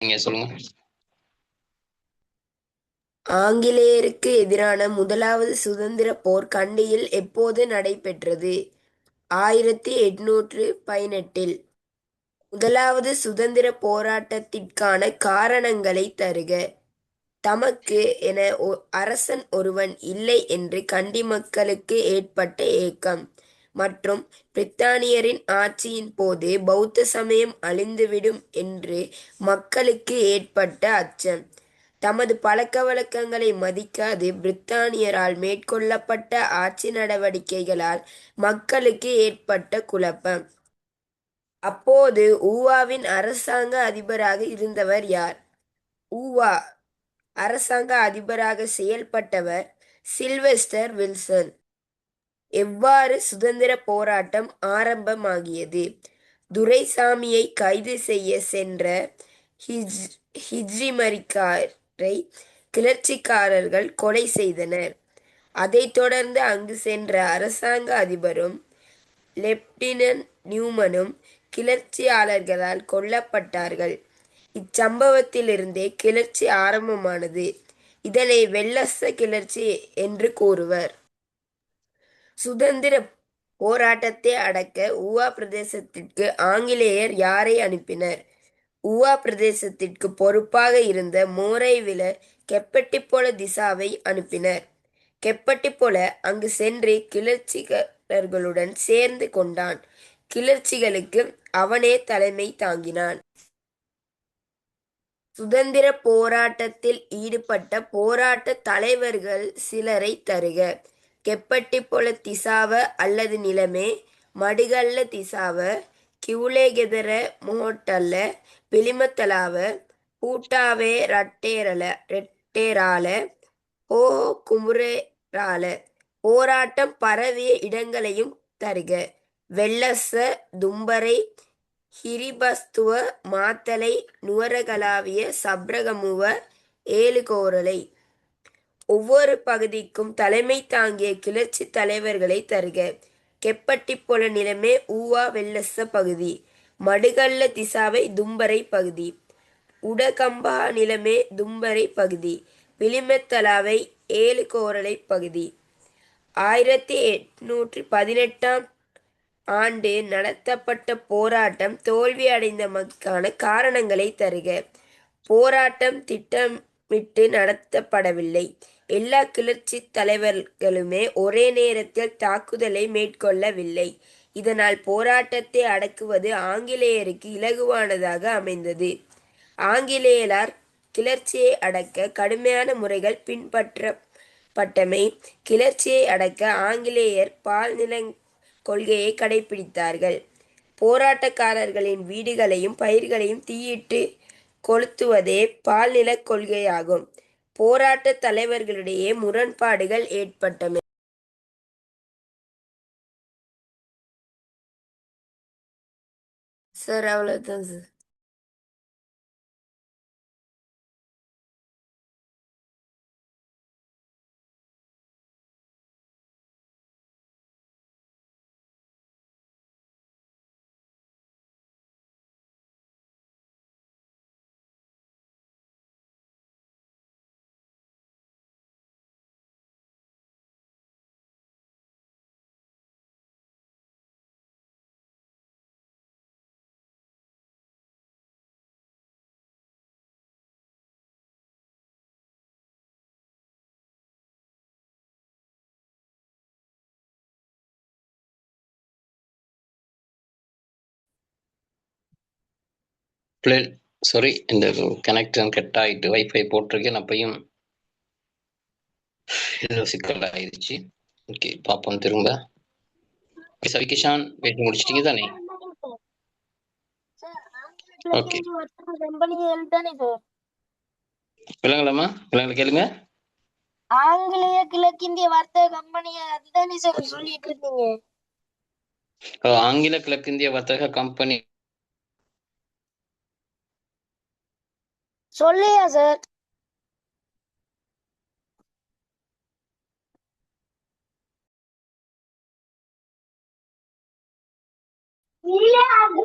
நீங்க சொல்லுங்க. ஆங்கிலேயருக்கு எதிரான முதலாவது சுதந்திரப் போர் கண்டியில் எப்போது நடைபெற்றது? 1818. முதலாவது சுதந்திரப் போராட்டத்திற்கான காரணங்களைத் தருக. தமக்கு என அரசன் ஒருவன் இல்லை என்று கண்டி மக்களுக்கு ஏற்பட்ட ஏக்கம் மற்றும் பிரித்தானியரின் ஆட்சியின் போது பௌத்த சமயம் அழிந்துவிடும் என்று மக்களுக்கு ஏற்பட்ட அச்சம். தமது பழக்கவழக்கங்களை மதிக்காது பிரித்தானியரால் மேற்கொள்ளப்பட்ட ஆட்சி நடவடிக்கைகளால் மக்களுக்கு ஏற்பட்ட குழப்பம். அப்போது ஊவாவின் அரசாங்க அதிபராக இருந்தவர் யார்? ஊவா அரசாங்க அதிபராக செயல்பட்டவர் சில்வெஸ்டர் வில்சன். எவ்வாறு சுதந்திர போராட்டம் ஆரம்பமாகியது? துரைசாமியை கைது செய்ய சென்ற ஹிஜ்ரிமரிக்காரை கிளர்ச்சிக்காரர்கள் கொலை செய்தனர். அதைத் தொடர்ந்து அங்கு சென்ற அரசாங்க அதிபரும் லெப்டினன்ட் நியூமனும் கிளர்ச்சியாளர்களால் கொல்லப்பட்டார்கள். இச்சம்பவத்திலிருந்தே கிளர்ச்சி ஆரம்பமானது. இதனை வெள்ளஸ்த கிளர்ச்சி என்று கூறுவர். சுதந்திர போராட்டத்தை அடக்க ஊவா பிரதேசத்திற்கு ஆங்கிலேயர் யாரை அனுப்பினர்? ஊவா பிரதேசத்திற்கு பொறுப்பாக இருந்த மோரைவில கெப்பட்டிபொல திசாவை அனுப்பினர். கெப்பட்டிபொல அங்கு சென்று கிளர்ச்சிகளுடன் சேர்ந்து கொண்டான். கிளர்ச்சிகளுக்கு அவனே தலைமை தாங்கினான். சுதந்திர போராட்டத்தில் ஈடுபட்ட போராட்ட தலைவர்கள் சிலரை தருக. கெப்பட்டிபொல திசாவ அல்லது நிலமே, மடுகல்ல திசாவ, கிவுலேகெதர மொஹொட்டல்ல, பிலிமத்தலாவ, பூட்டாவே ரெட்டேரால, ஓஹோ குமுரேரால. போராட்டம் பரவிய இடங்களையும் தருக. வெள்ளஸ்ஸ, தும்பரை, ஹிரிபஸ்துவ, மாத்தளை, நுவரகலாவிய, சப்ரகமுவ, ஏழுகோரளை. ஒவ்வொரு பகுதிக்கும் தலைமை தாங்கிய கிளர்ச்சி தலைவர்களை தருக. கெப்பட்டிபொல நிலமே ஊவா வெள்ளஸ்ஸ பகுதி. மடுகல்ல திசாவை தும்பரை பகுதி. உடகம்பா நிலமே தும்பரை பகுதி. பிலிமெத்தலாவை ஏழுகோரளை பகுதி. 1818 ஆண்டு நடத்தப்பட்ட போராட்டம் தோல்வி அடைந்தமைக்கான காரணங்களை தருக. போராட்டம் திட்டமிட்டு நடத்தப்படவில்லை. எல்லா கிளர்ச்சி தலைவர்களுமே ஒரே நேரத்தில் தாக்குதலை மேற்கொள்ளவில்லை. இதனால் போராட்டத்தை அடக்குவது ஆங்கிலேயருக்கு இலகுவானதாக அமைந்தது. ஆங்கிலேயரால் கிளர்ச்சியை அடக்க கடுமையான முறைகள் பின்பற்றப்பட்டமை. கிளர்ச்சியை அடக்க ஆங்கிலேயர் பால்நிலக் கொள்கையை கடைப்பிடித்தார்கள். போராட்டக்காரர்களின் வீடுகளையும் பயிர்களையும் தீயிட்டு கொளுத்துவதே பால்நிலக் கொள்கையாகும். போராட்ட தலைவர்களிடையே முரண்பாடுகள் ஏற்பட்டமை. சார், அவ்வளவுதான் சார். சாரி, இந்த கனெக்ஷன் கட் ஆயிட்டு வைஃபை போட்டிருக்கேன் அப்பையும் ஏதோ சிக்கல் ஆயிடுச்சு. ஓகே, பார்ப்போம் திரும்ப. சவிகிஷான் பேசி முடிச்சிட்டீங்க தானே? ஓகே, விலங்கலாமா? விலங்கல கேளுங்க. ஆங்கிலேய கிழக்கிந்திய வர்த்தக கம்பெனி அதுதானே சார் சொல்லிட்டு இருந்தீங்க? ஆங்கில கிழக்கிந்திய வர்த்தக கம்பெனி சொல்லியா சார்? இல்ல, அது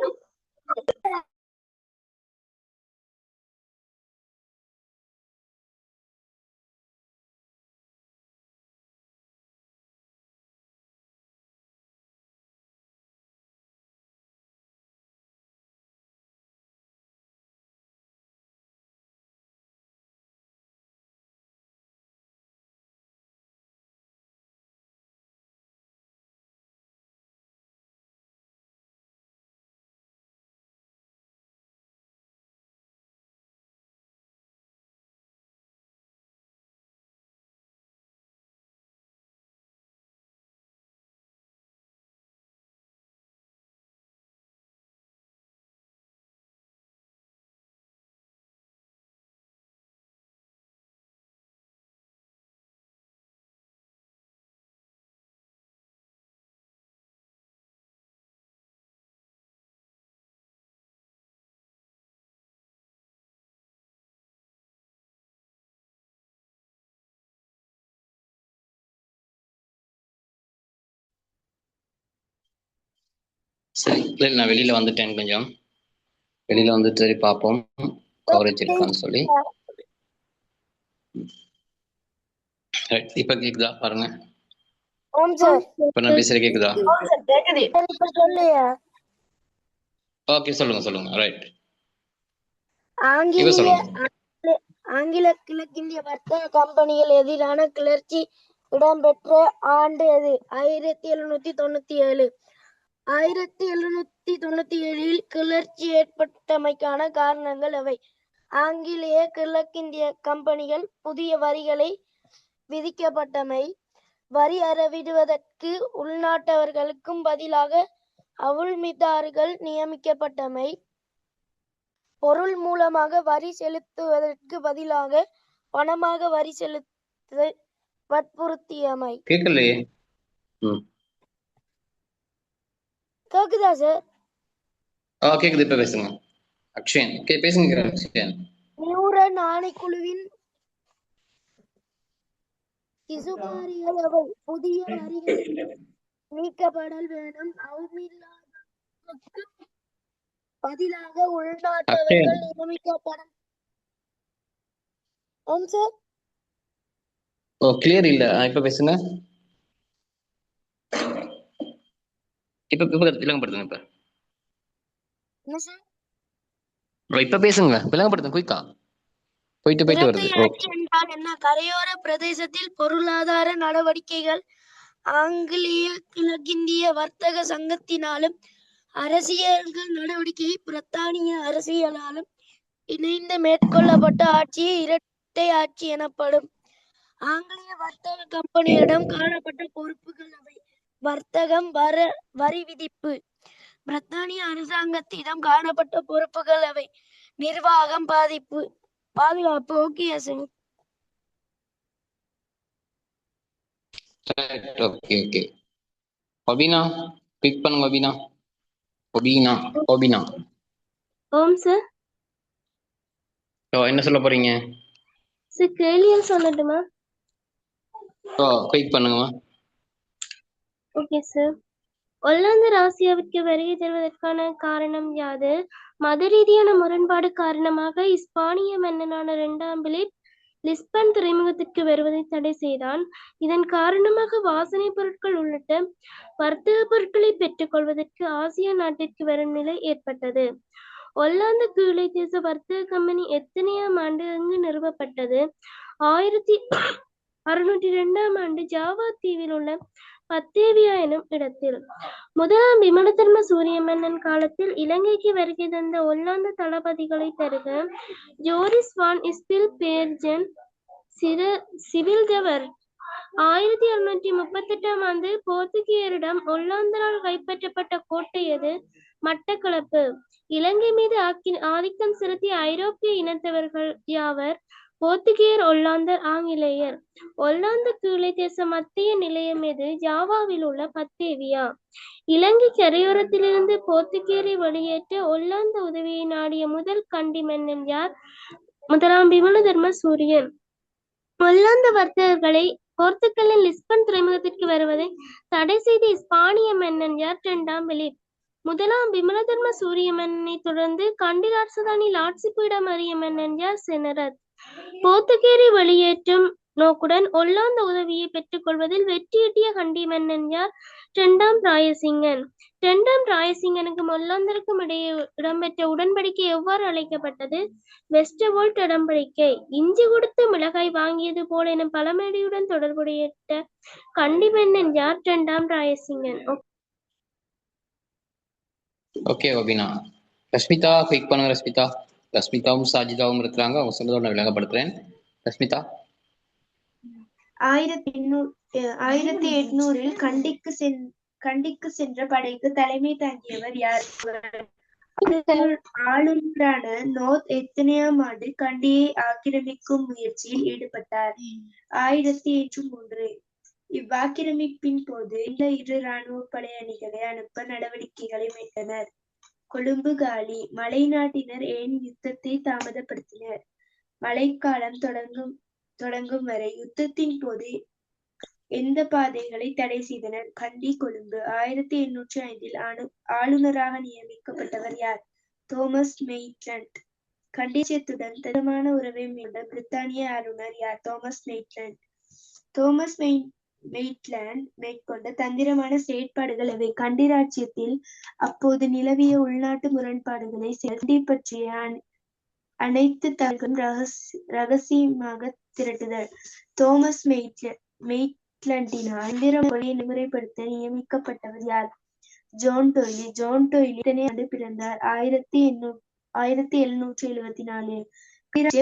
சரி, இல்லை நான் வெளியில வந்துட்டேன், கொஞ்சம் வெளியில வந்து சரி பார்ப்போம் கவரேஜ் இருக்கான்னு சொல்லி. Right, இப்ப கேக்குதா பாருங்க. ஆம் சார். இப்ப நான் பேசுறது கேக்குதா? இப்ப சொல்லுயா. ஓகே, சொல்லுங்க. ரைட், இப்ப ஆங்கிலேய சொல்லுங்க. ஆங்கில கிழக்கிந்திய வர்த்தக கம்பெனிகள் எதிரான கிளர்ச்சி இடம்பெற்ற ஆண்டு எது? 1797. 1797 கிளர்ச்சி ஏற்பட்டமைக்கான காரணங்கள் எவை? ஆங்கிலேய கிழக்கிந்திய கம்பெனிகள் புதிய வரிகளை விதிக்கப்பட்டமை, வரி அறவிடுவதற்கு உள்நாட்டவர்களுக்கும் பதிலாக அவுள்மிதார்கள் நியமிக்கப்பட்டமை, பொருள் மூலமாக வரி செலுத்துவதற்கு பதிலாக பணமாக வரி செலுத்த வற்புறுத்தியமை. கேட்கலையே. கேக்குதா சார்? கேக்குது, இப்ப பேசுங்க அக்ஷயன். பேசுங்க அக்ஷயன். நியூரன் ஆணைக்குழுவின் இசுமாரிகள் அவை. புதிய வரிகள் நீக்கப்படல் வேணும். அவுமில்லாதவர்களுக்கு பதிலாக உள்நாட்டவர்கள் நியமிக்கப்படும். சார் கிளியர் இல்ல, இப்ப பேசுங்க. இப்ப விளங்கப்படுத்துங்க. இப்ப என்ன சார்? இப்ப பேசுங்க, விளங்கப்படுத்துங்க குயிக்கா. போயிட்டு வருது. ஆட்சி என்றால் என்ன? கரையோர பிரதேசத்தில் பொருளாதார நடவடிக்கைகள் ஆங்கிலேய கிழக்கிந்திய வர்த்தக சங்கத்தினாலும் அரசியல்கள் நடவடிக்கை பிரித்தானிய அரசியலாலும் இணைந்து மேற்கொள்ளப்பட்ட ஆட்சியே இரட்டை ஆட்சி எனப்படும். ஆங்கிலேய வர்த்தக கம்பெனியிடம் காணப்பட்ட பொறுப்புகள் அவை. வர்த்தகம், வரி விதிப்பு. பிரித்தானிய அரசாங்கத்திடம் காணப்பட்ட பொறுப்புகள் அவை. நிர்வாகம், பாதுகாப்பு. Okay sir. ஓகே. ஒபினா, கிளிக் பண்ணுங்க. ஒபினா. ஓம் சார். என்ன சொல்ல போறீங்க? சார் கேள்வியா சொல்லட்டுமா? கிளிக் பண்ணுங்கம்மா. Okay sir. ஒல்லாந்தர் ஆசியாவிற்கு வருகை தருவதற்கான காரணம் யாது? மத ரீதியான முரண்பாடு காரணமாக இஸ்பானிய மன்னனான 2ஆம் பிலிப் லிஸ்பன் துறைமுகத்திற்கு வருவதை தடை செய்தான். இதன் காரணமாக வாசனை பொருட்கள் உள்ளிட்ட வர்த்தக பொருட்களை பெற்றுக் கொள்வதற்கு ஆசியா நாட்டிற்கு வரும் நிலை ஏற்பட்டது. ஒல்லாந்து கீழை தேச வர்த்தக கம்பெனி எத்தனையாம் ஆண்டு அங்கு நிறுவப்பட்டது? 1602ஆம் ஆண்டு ஜாவா தீவில் உள்ள பத்தேவியா எனும் இடத்தில். முதலாம் விமலதர்ம சூரிய மன்னன் காலத்தில் இலங்கைக்கு வருகை தந்த ஒல்லாந்து தளபதிகளை தருக. ஜோரிஸ் வான் ஸ்பில்பேர்ஜென், சிவில்தவர். 1638ஆம் ஆண்டு போர்த்துகீயரிடம் ஒல்லாந்தரால் கைப்பற்றப்பட்ட கோட்டை எது? மட்டக்களப்பு. இலங்கை மீது ஆதிக்கம் செலுத்திய ஐரோப்பிய இனத்தவர்கள் யாவர்? போர்த்துகீயர், ஒல்லாந்தர், ஆங்கிலேயர். ஒல்லாந்து கீழை தேச மத்திய நிலையம் எது? ஜாவாவில் உள்ள பத்தேவியா. இலங்கை கரையோரத்திலிருந்து போர்த்துகீயரை வெளியேற்ற ஒல்லாந்து உதவியை நாடிய முதல் கண்டி மன்னன் யார்? முதலாம் விமலதர்ம சூரியன். ஒல்லாந்து வர்த்தகர்களை போர்த்துகலின் லிஸ்பன் துறைமுகத்திற்கு வருவதை தடை செய்த இஸ்பானிய மன்னன் யார்? 2ஆம் பிலிப். முதலாம் விமலதர்ம சூரிய மன்னனை தொடர்ந்து கண்டி ராட்சதானில் ஆட்சி பீடம் அறிய மன்னன் யார்? செனரத். போர்த்துகீயரை வெளியேற்றும் நோக்குடன் ஒல்லாந்து உதவியை பெற்றுக் கொள்வதில் வெற்றியீட்டிய கண்டி மன்னன் யார்? 2ஆம் ராயசிங்கன். 2ஆம் ராயசிங்கனுக்கும் ஒல்லாந்தருக்கும் இடையே இடம்பெற்ற உடன்படிக்கை எவ்வாறு அழைக்கப்பட்டது? வெஸ்டர்வோல்ட் உடன்படிக்கை. இஞ்சி கொடுத்து மிளகாய் வாங்கியது போல் எனும் பழமொழியுடன் தொடர்புடைய கண்டி மன்னன் யார்? 2ஆம் ராயசிங்கன். ஓகே ஒபினா. ரஷ்மிதா கிளிக் பண்ணுங்க. ரஷ்மிதாவும் சாஜிதாவும் இருக்கிறாங்க, அவங்க சொல்றதோட நான் விளங்கப்படுத்துறேன். ரஷ்மிதா. 1800 கண்டிக்கு சென்ற படைக்கு தலைமை தாங்கியவர் யார்? ஆளுநரான நோர்த் எத்தனையாம் ஆண்டு கண்டியை ஆக்கிரமிக்கும் முயற்சியில் ஈடுபட்டார்? 1803. இவ்வாக்கிரமிப்பின் போது இந்த இரு இராணுவ படை அணிகளை அனுப்ப நடவடிக்கைகளை மேற்கொண்டனர். கொழும்பு காலி. மலை நாட்டினர் ஏன் யுத்தத்தை தாமதப்படுத்தினர்? மழைக்காலம் தொடங்கும் வரை. யுத்தத்தின் போது எந்த பாதைகளை தடை செய்தனர்? கண்டி, கொழும்பு. 1805 ஆளுநராக நியமிக்கப்பட்டவர் யார்? தோமஸ் மெய்ட்லண்ட். கண்டேசியத்துடன் தரமான உறவை மேற்கொண்ட பிரித்தானிய ஆளுநர் யார்? தோமஸ் மெய்ட்லண்ட். தோமஸ் மெய்ட்லண்ட் மேற்கொண்ட தந்திரமான செயற்பாடுகள் எவை? கண்டி ராச்சியத்தில் அப்போது நிலவிய உள்நாட்டு முரண்பாடுகளை கண்டி பற்றிய அனைத்து தகவல்களும் ரகசியமாக திரட்டுதல். தோமஸ் மெய்ட்லண்டினால் தந்திர மொழியை நடைமுறைப்படுத்த நியமிக்கப்பட்டவர் யார்? Zone D'Oyly. ஜோன் டொய்லி எத்தனை ஆண்டு பிறந்தார்? 1774.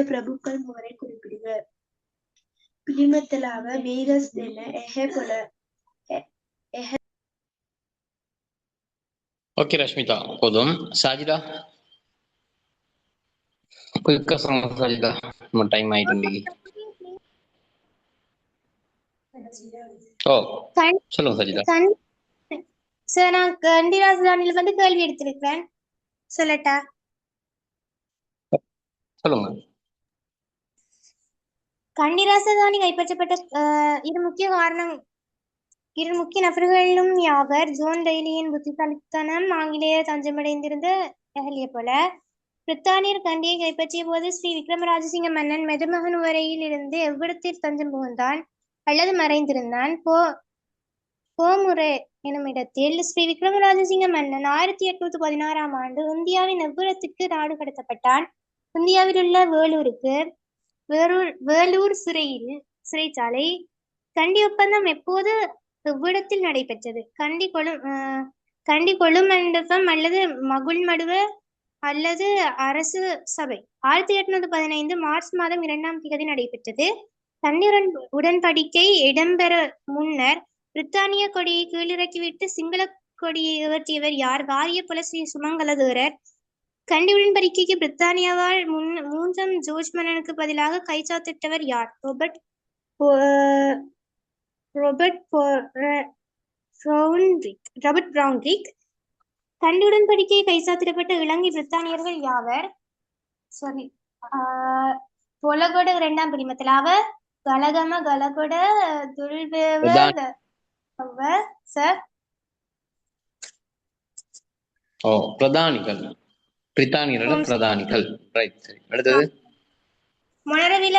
பிரபுக்கள் மூவரை குறிப்பிடுக. பிலிமத்தலாவ மேகஸ்தென எஹெபொல. ஓகே ரஷ்மிதா, போதும். சாஜிதா, குயிக்கா சொல்லுங்க சாஜிதா, நம்ம டைம் ஆயிட்டு இன்னைக்கு. ஓ சொல்லுங்க சாஜிதா. சார், நான் கண்டி ராஜதானியில வந்து கேள்வி எடுத்திருக்கிறேன், சொல்லட்டா? சொல்லுங்க. கண்டி ராஜதானி கைப்பற்றப்பட்ட இரு முக்கிய நபர்களும் யாவர்? ஜோன் டெய்லியின் புத்திசாலித்தனம், ஆங்கிலேய தஞ்சமடைந்திருந்த எஹலிய போல. பிரித்தானியர் கண்டியை கைப்பற்றிய போது ஸ்ரீ விக்ரமராஜசிங்க மன்னன் மெதுமகன் வரையில் இருந்து எவ்விடத்தில் தஞ்சம் புகுந்தான் அல்லது மறைந்திருந்தான்? போமுறை எனும் இடத்தில். ஸ்ரீ விக்ரமராஜசிங்க மன்னன் 1816 ஆண்டு இந்தியாவின் எவ்விடத்திற்கு நாடு கடத்தப்பட்டான்? இந்தியாவில் உள்ள வேலூர் சிறைச்சாலை. கண்டி ஒப்பந்தம் எப்போது எவ்விடத்தில் நடைபெற்றது? கண்டி கொழுமண்டபம் அல்லது மகுள்மடுவ அல்லது அரசு சபை. 1815 மார்ச் மாதம் 2ஆம் தேதி நடைபெற்றது. கண்டி உடன்படிக்கை இடம்பெற முன்னர் பிரித்தானிய கொடியை கீழிறக்கிவிட்டு சிங்கள கொடியை உயர்த்தியவர் யார்? வாரியபுல ஸ்ரீ சுமங்கலதேரர். கண்டி உடன்படிக்கைக்கு பிரித்தானியாவால் 3ஆம் ஜோர்ஜ் மன்னனுக்கு பதிலாக கைச்சாத்திட்டவர் யார்? ராபர்ட் பிரவுன்ரிக். கண்டி உடன்படிக்கையை கைச்சாத்திடப்பட்ட இலங்கை பிரித்தானியர்கள் யாவர்? பொலகொட 2ஆம் பிடிமத்தலாவ கலகம கலகொட துல்வேவ சார். பிரதானிகள், பிரித்தானியர்கள் பிரதானிகள். ரைட், சரி. அடுத்தது மொனரவில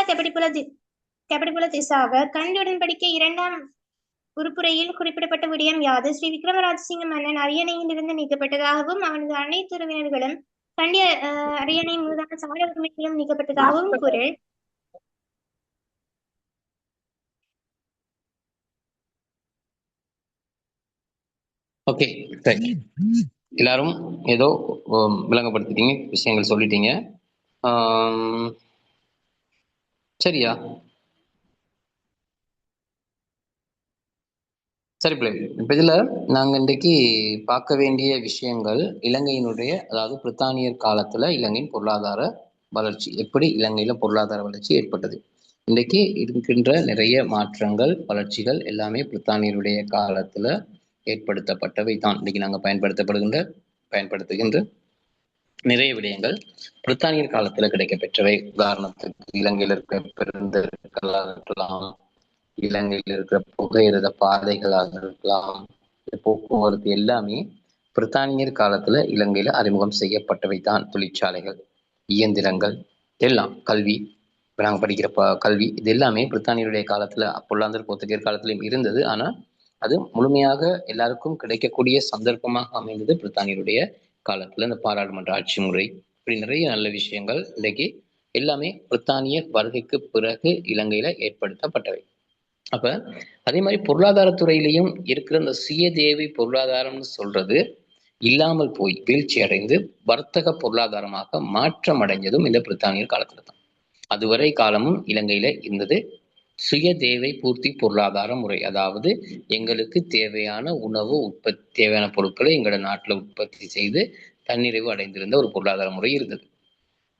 கெபடிபுல திசாவ. கண்டி உடன்படிக்கை 2ஆம் உறுப்புரையில் குறிப்பிடப்பட்ட விடயம் யாது? ஸ்ரீ விக்ரமராஜசிங்க மன்னன் அரியணையில் இருந்து நீக்கப்பட்டதாகவும் அவனது அனைத்து உறவினர்களும் கண்டி அரியணை மீதான சார உரிமைகளும் நீக்கப்பட்டதாகவும் குரல். ஓகே, சரி. எல்லாரும் ஏதோ விளங்கப்படுத்திட்டீங்க, விஷயங்கள் சொல்லிட்டீங்க. சரியா? சரி பிள்ளை, இப்போ இதில் நாங்கள் இன்றைக்கு பார்க்க வேண்டிய விஷயங்கள் இலங்கையினுடைய, அதாவது பிரித்தானியர் காலத்தில் இலங்கையின் பொருளாதார வளர்ச்சி, எப்படி இலங்கையில் பொருளாதார வளர்ச்சி ஏற்பட்டது. இன்றைக்கு இருக்கின்ற நிறைய மாற்றங்கள், வளர்ச்சிகள் எல்லாமே பிரித்தானியருடைய காலத்தில் ஏற்படுத்தப்பட்டவை தான். இன்றைக்கு நாங்கள் பயன்படுத்துகின்ற நிறைய விடயங்கள் பிரித்தானியர் காலத்தில் கிடைக்கப்பெற்றவை. உதாரணத்துக்கு இலங்கையில் இருக்கிற பெருந்தர்களாக இருக்கலாம், இலங்கையில் இருக்கிற புகையிரத பாதைகளாக இருக்கலாம், போக்குவரத்து எல்லாமே பிரித்தானியர் காலத்துல இலங்கையில அறிமுகம் செய்யப்பட்டவை தான். தொழிற்சாலைகள், இயந்திரங்கள் எல்லாம், கல்வி, நாங்கள் படிக்கிற கல்வி, இது எல்லாமே பிரித்தானியருடைய காலத்துல, பொல்லாந்தர் போர்த்துகேயர் காலத்திலும் இருந்தது. ஆனா அது முழுமையாக எல்லாருக்கும் கிடைக்கக்கூடிய சந்தர்ப்பமாக அமைந்தது பிரித்தானியருடைய காலத்துல. இந்த பாராளுமன்ற ஆட்சி முறை, இப்படி நிறைய நல்ல விஷயங்கள் இன்றைக்கு எல்லாமே பிரித்தானியர் வருகைக்கு பிறகு இலங்கையில ஏற்படுத்தப்பட்டவை. அப்ப அதே மாதிரி பொருளாதாரத்துறையிலையும் இருக்கிற இந்த சுய தேவை பொருளாதாரம்னு சொல்றது இல்லாமல் போய் வீழ்ச்சி அடைந்து வர்த்தக பொருளாதாரமாக மாற்றம் அடைஞ்சதும் இந்த பிரித்தானியர் காலத்துல தான். அதுவரை காலமும் இலங்கையில இருந்தது சுய தேவை பூர்த்தி பொருளாதார முறை. அதாவது எங்களுக்கு தேவையான உணவு உற்பத்தி, தேவையான பொருட்களை எங்களோட நாட்டுல உற்பத்தி செய்து தன்னிறைவு அடைந்திருந்த ஒரு பொருளாதார முறை இருந்தது.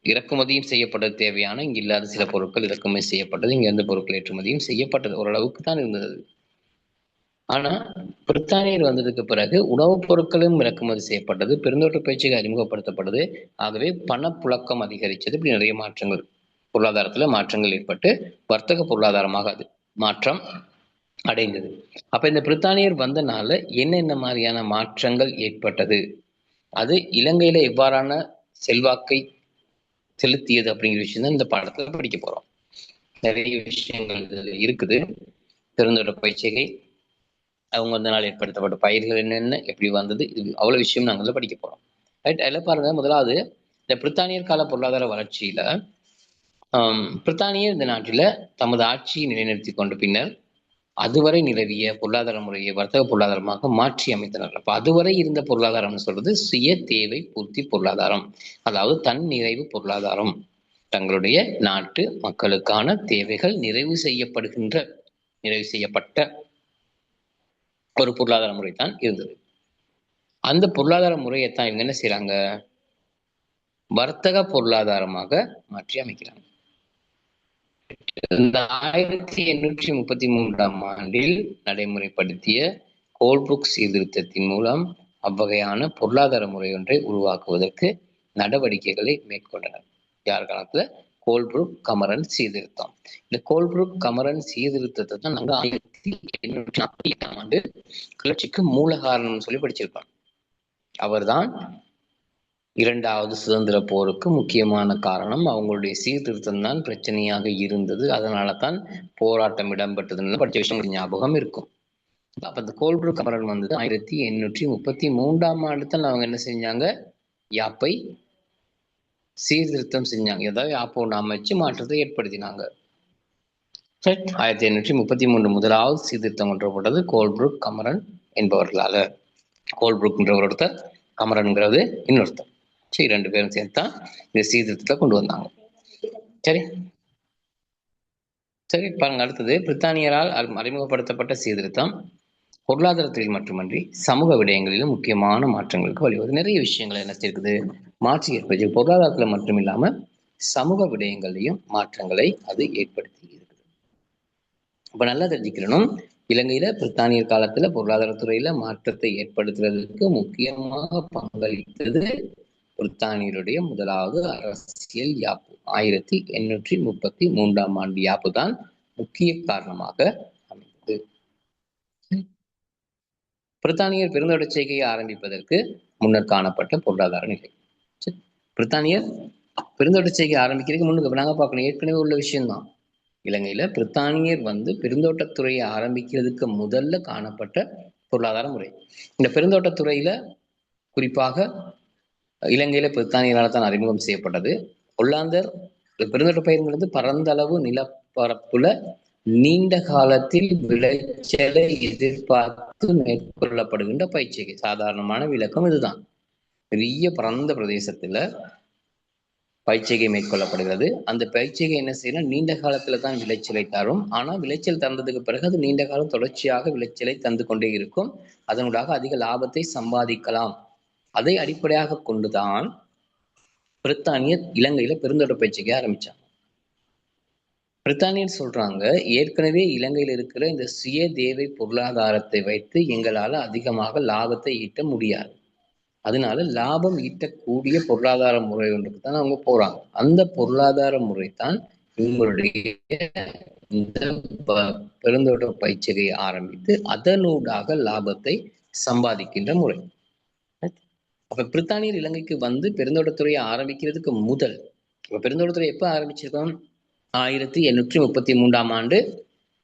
இறக்குமதியும் செய்யப்பட்டது, தேவையான இங்கு இல்லாத சில பொருட்கள் இறக்குமதி செய்யப்பட்டது, இங்க எந்த பொருட்கள் ஏற்றுமதியும் செய்யப்பட்டது, ஓரளவுக்கு தான் இருந்தது. ஆனா பிரித்தானியர் வந்ததுக்கு பிறகு உணவுப் பொருட்களும் இறக்குமதி செய்யப்பட்டது, பெருந்தோட்ட பயிற்சிகள் அறிமுகப்படுத்தப்பட்டது. ஆகவே பணப்புழக்கம் அதிகரித்தது. இப்படி நிறைய மாற்றங்கள், பொருளாதாரத்துல மாற்றங்கள் ஏற்பட்டு வர்த்தக பொருளாதாரமாக அது மாற்றம் அடைந்தது. அப்ப இந்த பிரித்தானியர் வந்தனால என்னென்ன மாதிரியான மாற்றங்கள் ஏற்பட்டது, அது இலங்கையில எவ்வாறான செல்வாக்கை செலுத்தியது அப்படிங்கிற விஷயம் தான் இந்த பாடத்துல படிக்க போறோம். நிறைய விஷயங்கள் இதுல இருக்குது. பெருந்தோட்ட பயிற்சிகை, அவங்க வந்தனால் ஏற்படுத்தப்பட்ட பயிர்கள் என்னென்ன, எப்படி வந்தது, இது அவ்வளவு விஷயம் நாங்கள் படிக்க போறோம். ரைட். அதில் பாருங்க, முதலாவது இந்த பிரித்தானியர் கால பொருளாதார வளர்ச்சியில பிரித்தானியர் இந்த நாட்டில தமது ஆட்சியை நிலைநிறுத்தி கொண்ட பின்னர் அதுவரை நிலவிய பொருளாதார முறையை வர்த்தக பொருளாதாரமாக மாற்றி அமைத்தனர். அப்ப அதுவரை இருந்த பொருளாதாரம்னு சொல்றது சுய தேவை பூர்த்தி பொருளாதாரம், அதாவது தன் நிறைவு பொருளாதாரம். தங்களுடைய நாட்டு மக்களுக்கான தேவைகள் நிறைவு செய்யப்பட்ட ஒரு பொருளாதார முறை தான் இருந்தது. அந்த பொருளாதார முறையைத்தான் இவங்க என்ன செய்யறாங்க, வர்த்தக பொருளாதாரமாக மாற்றி அமைக்கிறாங்க. இந்த 1833 நடைமுறைப்படுத்திய கோல்புக் சீர்திருத்தத்தின் மூலம் அவ்வகையான பொருளாதார முறை ஒன்றை உருவாக்குவதற்கு நடவடிக்கைகளை மேற்கொண்டனர். யார் காலத்துல? கோல்புக் கமரன் சீர்திருத்தம். இந்த கோல்புக் கமரன் சீர்திருத்தத்தை தான் நாங்க 1848 கிளர்ச்சிக்கு மூல காரணம்னு சொல்லி படிச்சிருக்கோம். அவர்தான் இரண்டாவது சுதந்திர போருக்கு முக்கியமான காரணம். அவங்களுடைய சீர்திருத்தம் தான் பிரச்சனையாக இருந்தது. அதனால தான் போராட்டம் இடம்பெற்றதுன்னு படிச்ச விஷயம் ஞாபகம் இருக்கும். அப்ப இந்த கோல்புக் கமரன் வந்தது 1833 தான் அவங்க என்ன செஞ்சாங்க, யாப்பை சீர்திருத்தம் செஞ்சாங்க. ஏதாவது யாப்பை ஒன்று அமைச்சு மாற்றத்தை ஏற்படுத்தினாங்க. 1833 முதலாவது சீர்திருத்தம் கொண்டுவரப்பட்டது கோல்புக் கமரன் என்பவர்களால. கோல்புக்ன்ற ஒருத்தர், கமரன்கிறது இன்னொருத்தர். சரி, 2 பேரும் சேர்த்தா இந்த சீர்திருத்தத்தை கொண்டு வந்தாங்க. சரி பாருங்க, அடுத்தது பிரித்தானியரால் அறிமுகப்படுத்தப்பட்ட சீர்திருத்தம் பொருளாதாரத்தில் மட்டுமன்றி சமூக விடயங்களிலும் முக்கியமான மாற்றங்களுக்கு வழிவகுது. நிறைய விஷயங்களை என்ன இருக்குது, மாற்றி ஏற்படுத்தி பொருளாதாரத்துல மட்டும் இல்லாம சமூக விடயங்களையும் மாற்றங்களை அது ஏற்படுத்தி இருக்குது. இப்ப நல்லா தெரிஞ்சுக்கணும், இலங்கையில பிரித்தானியர் காலத்துல பொருளாதாரத்துறையில மாற்றத்தை ஏற்படுத்துறதுக்கு முக்கியமாக பங்களித்தது பிரித்தானியருடைய முதலாவது அரசியல் யாப்பு. 1833 யாப்பு தான் முக்கிய காரணமாக அமைந்தது. பிரித்தானியர் பெருந்தோட்ட செய்கையை ஆரம்பிப்பதற்கு முன்னர் காணப்பட்ட பொருளாதார நிலை. பிரித்தானியர் பெருந்தோட்ட செய்கை ஆரம்பிக்கிறதுக்கு முன்னுக்கு நாங்க பார்க்கணும், ஏற்கனவே உள்ள விஷயம்தான். இலங்கையில பிரித்தானியர் பெருந்தோட்டத்துறையை ஆரம்பிக்கிறதுக்கு முதல்ல காணப்பட்ட பொருளாதார முறை. இந்த பெருந்தோட்டத்துறையில குறிப்பாக இலங்கையில பிரித்தானியரால் தான் அறிமுகம் செய்யப்பட்டது. ஒல்லாந்தர் பெருந்தோட்ட பயிர்கள் பரந்த அளவு நிலப்பரப்புல நீண்ட காலத்தில் விளைச்சலை எதிர்பார்த்து மேற்கொள்ளப்படுகின்ற பயிற்சிகை. சாதாரணமான விளக்கம் இதுதான். பெரிய பரந்த பிரதேசத்துல பயிற்சிகை மேற்கொள்ளப்படுகிறது. அந்த பயிற்சிகை என்ன செய்யணும், நீண்ட காலத்துல தான் விளைச்சலை தரும். ஆனா விளைச்சல் தந்ததுக்கு பிறகு அது நீண்ட காலம் தொடர்ச்சியாக விளைச்சலை தந்து கொண்டே இருக்கும். அதனூடாக அதிக லாபத்தை சம்பாதிக்கலாம். அதை அடிப்படையாக கொண்டுதான் பிரித்தானியர் இலங்கையில பெருந்தோட்ட பயிற்சிக்கை ஆரம்பிச்சாங்க. பிரித்தானியர் சொல்றாங்க, ஏற்கனவே இலங்கையில் இருக்கிற இந்த சுய தேவை பொருளாதாரத்தை வைத்து எங்களால அதிகமாக லாபத்தை ஈட்ட முடியாது. அதனால லாபம் ஈட்டக்கூடிய பொருளாதார முறை ஒன்றுக்கு தான் அவங்க போறாங்க. அந்த பொருளாதார முறை தான் இவங்களுடைய இந்த பெருந்தோட்ட பயிற்சியை ஆரம்பித்து அதனூடாக லாபத்தை சம்பாதிக்கின்ற முறை. அப்ப பிரித்தானியர் இலங்கைக்கு பெருந்தோட்டத்துறையை ஆரம்பிக்கிறதுக்கு முதல், இப்ப பெருந்தோட்டத்துறை எப்ப ஆரம்பிச்சிருக்கோம், 1833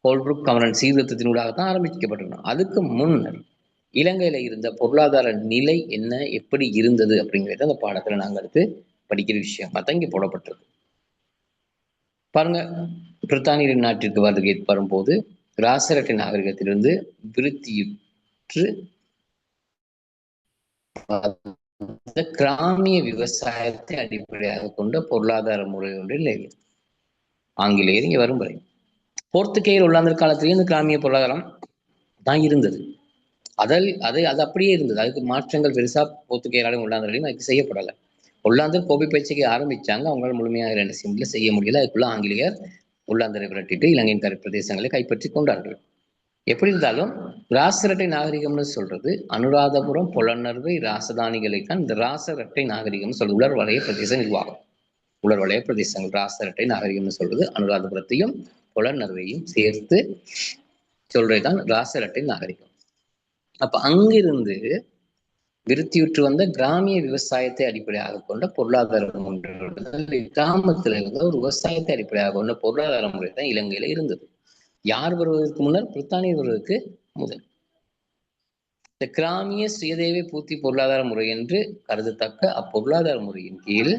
கோல்புக் கமரன் சீர்திருத்தத்தினூடாக தான் ஆரம்பிக்கப்பட்டிருக்கணும். அதுக்கு முன்னர் இலங்கையில இருந்த பொருளாதார நிலை என்ன, எப்படி இருந்தது அப்படிங்கிறத அந்த பாடத்துல நாங்க அடுத்து படிக்கிற விஷயம் தான் இங்க போடப்பட்டிருக்கு. பாருங்க, பிரித்தானியரின் நாட்டிற்கு வரும்போது ராசரட்டை நாகரிகத்திலிருந்து விருத்தியுற்று கிராமிய விவசாயத்தை அடிப்படையாக கொண்ட பொருளாதார முறை ஒன்றில் ஆங்கிலேயர் இங்க வரும் வரை போர்த்துகேயர் ஒல்லாந்தர் காலத்திலேயே இந்த கிராமிய பொருளாதாரம் தான் இருந்தது. அது அப்படியே இருந்தது. அதுக்கு மாற்றங்கள் பெருசா போர்த்துகேயராலும் ஒல்லாந்தரையும் அதுக்கு செய்யப்படலை. ஒல்லாந்தர் கோபி பயிற்சிக்கு ஆரம்பிச்சாங்க, அவங்களால முழுமையாக என்ன செய்ய முடியல. அதுக்குள்ள ஆங்கிலேயர் ஒல்லாந்தரை விரட்டிட்டு இலங்கையின் கரை பிரதேசங்களை கைப்பற்றி கொண்டார்கள். எப்படி இருந்தாலும் ராசரட்டை நாகரிகம்னு சொல்றது அனுராதபுரம், பொலன்னறுவை, ராசதானிகளை தான் இந்த ராசரட்டை நாகரிகம் சொல்றது. உலர்வலய பிரதேச நிர்வாகம், உலர்வலய பிரதேசங்கள். ராசரட்டை நாகரிகம்னு சொல்றது அனுராதபுரத்தையும் பொலன்னறுவையும் சேர்த்து சொல்றதுதான் ராசரட்டை நாகரிகம். அப்ப அங்கிருந்து விருத்தியுற்று வந்த கிராமிய விவசாயத்தை அடிப்படையாக கொண்ட பொருளாதாரம் ஒன்று, கிராமத்துல இருந்த ஒரு விவசாயத்தை அடிப்படையாக கொண்ட பொருளாதார முறை தான் இலங்கையில இருந்தது. யார் வருவதற்கு முன்னர்? பிரித்தானியர் வருவதற்கு முதல். இந்த கிராமிய சுயதேவை பூர்த்தி பொருளாதார முறை என்று கருதத்தக்க அப்பொருளாதார முறையின் கீழ்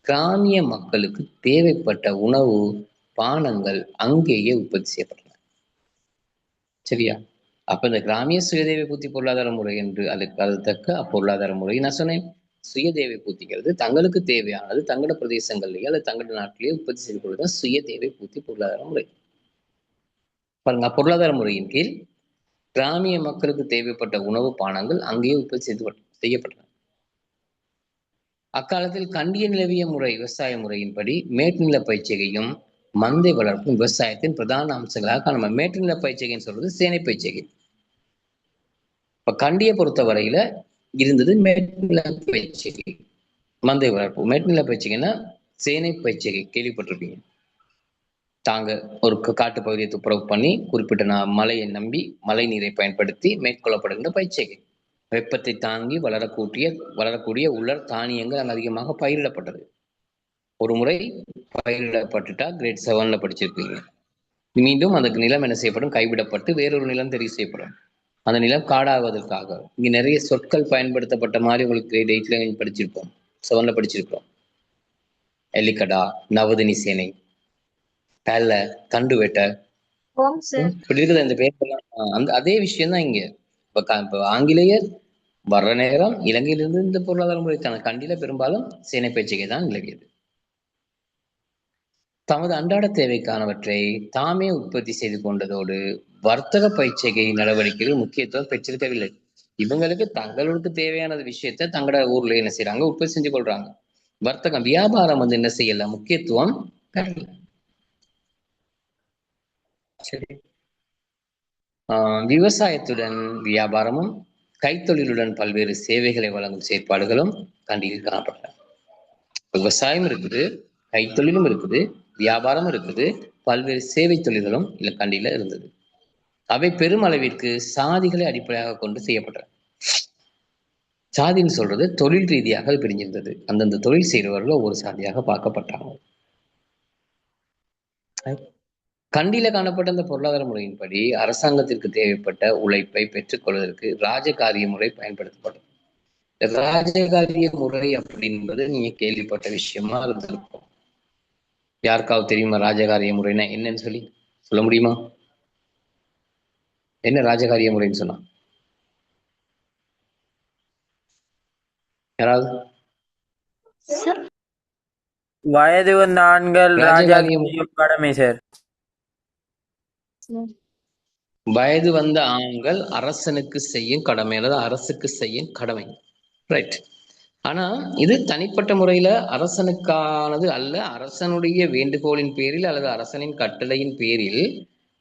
கிராமிய மக்களுக்கு தேவைப்பட்ட உணவு பானங்கள் அங்கேயே உற்பத்தி செய்யப்பட்டன. சரியா? அப்ப இந்த கிராமிய சுயதேவை பூர்த்தி பொருளாதார முறை என்று அதுக்கு கருதத்தக்க அப்பொருளாதார முறை நான் சொன்னேன். சுயதேவை பூர்த்திக்கிறது தங்களுக்கு தேவையானது தங்களோட பிரதேசங்கள்லயோ அல்லது தங்களோட நாட்டிலேயே உற்பத்தி செய்து கொள்வதுதான் சுயதேவை பூர்த்தி பொருளாதார முறை. பாருங்க, பொருளாதார முறையின் கீழ் கிராமிய மக்களுக்கு தேவைப்பட்ட உணவு பானங்கள் அங்கேயே உற்பத்தி செய்யப்பட்டன. அக்காலத்தில் கண்டிய நிலவிய முறை விவசாய முறையின்படி மேற்நில பயிற்சிகையும் மந்தை வளர்ப்பும் விவசாயத்தின் பிரதான அம்சங்களாக காணலாம். மேற்நில பயிற்சிகைன்னு சொல்றது சேனை பயிற்சிகை. இப்ப கண்டியை பொறுத்த வரையில இருந்தது மேற்நில பயிற்சிகை, மந்தை வளர்ப்பு. மேற்நில பயிற்சிகைன்னா சேனை பயிற்சிகை கேள்விப்பட்டிருப்பீங்க. தாங்க ஒரு காட்டு பகுதியை துப்புரவு பண்ணி குறிப்பிட்ட மழையை நம்பி மழை நீரை பயன்படுத்தி மேற்கொள்ளப்படுகின்ற பயிற்சிகை. வெப்பத்தை தாங்கி வளரக்கூடிய உலர் தானியங்கள் அங்கு அதிகமாக பயிரிடப்பட்டது. ஒரு முறை பயிரிடப்பட்டுட்டா கிரேட் 7ல படிச்சிருப்பீங்க. மீண்டும் அந்த நிலம் என்ன செய்யப்படும்? கைவிடப்பட்டு வேறொரு நிலம் தெரிவு செய்யப்படும். அந்த நிலம் காடாவதற்காக இங்க நிறைய சொற்கள் பயன்படுத்தப்பட்ட மாதிரி உங்களுக்கு கிரேட் 8ல படிச்சிருப்போம், 7ல படிச்சிருக்கிறோம். எலிக்கடா, நவதினி சேனை, பேல, தண்டு வேட்டை, இப்படி இருக்குது இந்த பேரெல்லாம். அதே விஷயம் தான் இங்க. இப்ப ஆங்கிலேயர் வர்ற நேரம் இலங்கையிலிருந்து இந்த பொருளாதார முறைக்கான கண்டில பெரும்பாலும் சேனை பயிற்சிகை தான் நிலவியது. தமது அன்றாட தேவைக்கானவற்றை தாமே உற்பத்தி செய்து கொண்டதோடு வர்த்தக பயிற்சிகை நடவடிக்கைகள் முக்கியத்துவம் பெற்றிருக்கவில்லை. இவங்களுக்கு தங்களுக்கு தேவையான விஷயத்த தங்களோட ஊர்ல என்ன செய்யறாங்க? உற்பத்தி செஞ்சு கொள்றாங்க. வர்த்தகம் வியாபாரம் என்ன செய்யல, முக்கியத்துவம் பெறல. சரி, விவசாயத்துடன் வியாபாரமும் கைத்தொழிலுடன் பல்வேறு சேவைகளை வழங்கும் செயற்பாடுகளும் கண்டியில் காணப்பட்டன. விவசாயம் இருக்குது, கைத்தொழிலும் இருக்குது, வியாபாரம் இருக்குது, பல்வேறு சேவை தொழில்களும் கண்டியில இருந்தது. அவை பெரும் அளவிற்கு சாதிகளை அடிப்படையாக கொண்டு செய்யப்பட்டன. சாதின்னு சொல்றது தொழில் ரீதியாக பிரிஞ்சிருந்தது. அந்தந்த தொழில் செய்கிறவர்கள் ஒவ்வொரு சாதியாக பார்க்கப்பட்டாங்க. கண்டியில காணப்பட்ட அந்த பொருளாதார முறையின்படி அரசாங்கத்திற்கு தேவைப்பட்ட உழைப்பை பெற்றுக்கொள்வதற்கு ராஜகாரிய முறை பயன்படுத்தப்படும். ராஜகாரிய முறை அப்படின்றது நீங்க கேள்விப்பட்ட விஷயமா இருந்திருக்கும். யாருக்காவது தெரியுமா ராஜகாரிய முறைன்னா என்னன்னு சொல்ல முடியுமா? என்ன ராஜகாரிய முறைன்னு சொன்னா யாராவது? வயது வந்த ஆண்கள் கடமை சார். வயது வந்த ஆண்கள் அரசனுக்கு செய்யும் கடமை அல்லது அரசுக்கு செய்யும் கடமை. ரைட். ஆனா இது தனிப்பட்ட முறையில அரசனுக்கானது அல்ல. அரசனுடைய வேண்டுகோளின் பேரில் அல்லது அரசனின் கட்டளையின் பேரில்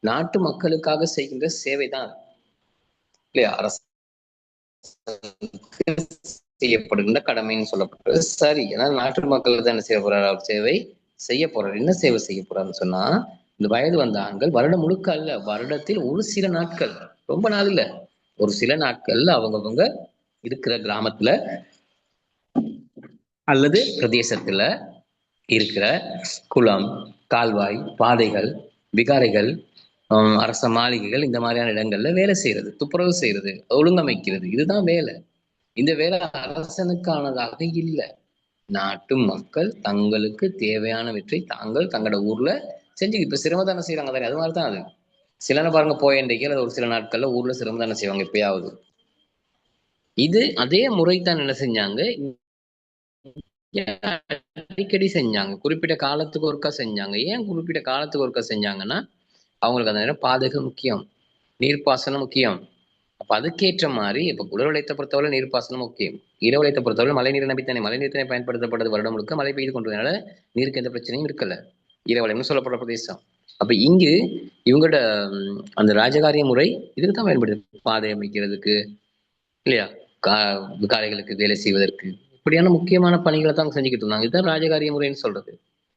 நாட்டு மக்களுக்காக செய்கின்ற சேவைதான் இல்லையா? அரசு செய்யப்படுகின்ற கடமைன்னு சொல்லப்படுறது சரி. ஏன்னா நாட்டு மக்களுக்கு தான் என்ன செய்ய போறாரு? அவர் சேவை செய்ய போறாரு. என்ன சேவை செய்ய போறாருன்னு சொன்னா, இந்த வயது வந்த ஆண்கள் வருடம் முழுக்க அல்ல, வருடத்தில் ஒரு சில நாட்கள், ரொம்ப நாள் இல்ல, ஒரு சில நாட்கள்ல அவங்கவுங்க இருக்கிற கிராமத்துல அல்லது பிரதேசத்துல இருக்கிற குளம், கால்வாய், பாதைகள், விகாரைகள், அரச மாளிகைகள், இந்த மாதிரியான இடங்கள்ல வேலை செய்யறது, துப்புரவு செய்யறது, ஒழுங்கமைக்கிறது, இதுதான் வேலை. இந்த வேலை அரசனுக்கானதாக இல்லை. நாட்டு மக்கள் தங்களுக்கு தேவையானவற்றை தாங்கள் தங்களோட ஊர்ல செஞ்சு இப்ப சிரமதானம் செய்யறாங்க தானே, அது மாதிரிதான் அது. சிலனை பாருங்க போயின்றைக்கு அல்லது ஒரு சில நாட்கள்ல ஊர்ல சிரமதானம் செய்வாங்க எப்பயாவது. இது அதே முறைதான் என்ன செஞ்சாங்க, அடிக்கடி செஞ்சாங்க, குறிப்பிட்ட காலத்துக்கு ஒருக்கா செஞ்சாங்க. ஏன் குறிப்பிட்ட காலத்துக்கு ஒருக்கா செஞ்சாங்கன்னா, அவங்களுக்கு அந்த நேரம் பாதுகாப்பு முக்கியம், நீர்ப்பாசனம் முக்கியம். அப்ப அதுக்கேற்ற மாதிரி இப்ப உலர்வலயத்தை பொறுத்தவரை நீர்ப்பாசனம் முக்கியம். இரவலயத்தை பொறுத்தவரை மழை நீரை நம்பித்தானே, மழை நீர் தானே பயன்படுத்தப்பட்டது. வருடம் முழுக்க மழை பெய்து கொண்டதுனால நீருக்கு எந்த பிரச்சனையும் இருக்கல. இரவலயம்னு சொல்லப்படுற பிரதேசம். அப்ப இங்கு இவங்களோட அந்த ராஜகாரிய முறை இதுக்கு தான் பயன்படுது. பாதை அமைக்கிறதுக்கு இல்லையா, விகாரைகளுக்கு வேலை செய்வதற்கு, இப்படியான முக்கியமான பணிகளை தான் செஞ்சுக்கிட்டு இருந்தாங்க. இதுதான் ராஜகாரிய முறைன்னு சொல்றது.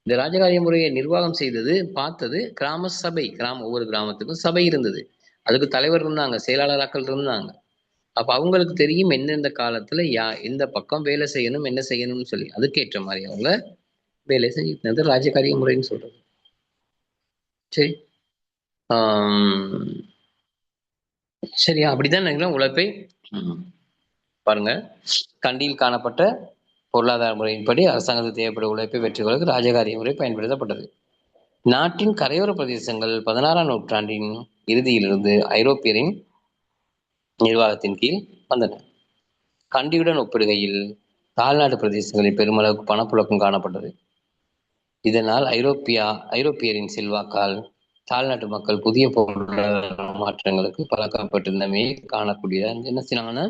இந்த ராஜகாரிய முறையை நிர்வாகம் செய்தது பார்த்தது கிராம சபை. ஒவ்வொரு கிராமத்துக்கும் சபை இருந்தது. அதுக்கு தலைவர் இருந்தாங்க, செயலாளராக்கள் இருந்தாங்க. அப்ப அவங்களுக்கு தெரியும் எந்தெந்த காலத்துல எந்த பக்கம் வேலை செய்யணும், என்ன செய்யணும்னு சொல்லி அதுக்கேற்ற மாதிரி அவங்க வேலை செஞ்சது ராஜகாரிய முறைன்னு சொல்றது. சரி. சரியா? அப்படிதான் நினைக்கிறேன் உழைப்பை பாருங்க. கண்டியில் காணப்பட்ட பொருளாதார முறையின்படி அரசாங்கத்துக்கு தேவைப்படும் உழைப்பை வெற்றிகளுக்கு ராஜகாரிய முறை பயன்படுத்தப்பட்டது. நாட்டின் கரையோர பிரதேசங்கள் 16ஆம் நூற்றாண்டின் இறுதியிலிருந்து ஐரோப்பியரின் நிர்வாகத்தின் கீழ் வந்தன. கண்டியுடன் ஒப்பிடுகையில் தாழ்நாடு பிரதேசங்களில் பெருமளவுக்கு பணப்புழக்கம் காணப்பட்டது. இதனால் ஐரோப்பியரின் செல்வாக்கால் தாழ்நாட்டு மக்கள் புதிய பொருளாதார மாற்றங்களுக்கு பழக்கப்பட்டிருந்தமே காணக்கூடிய என்ன செய்யறாங்கன்னா,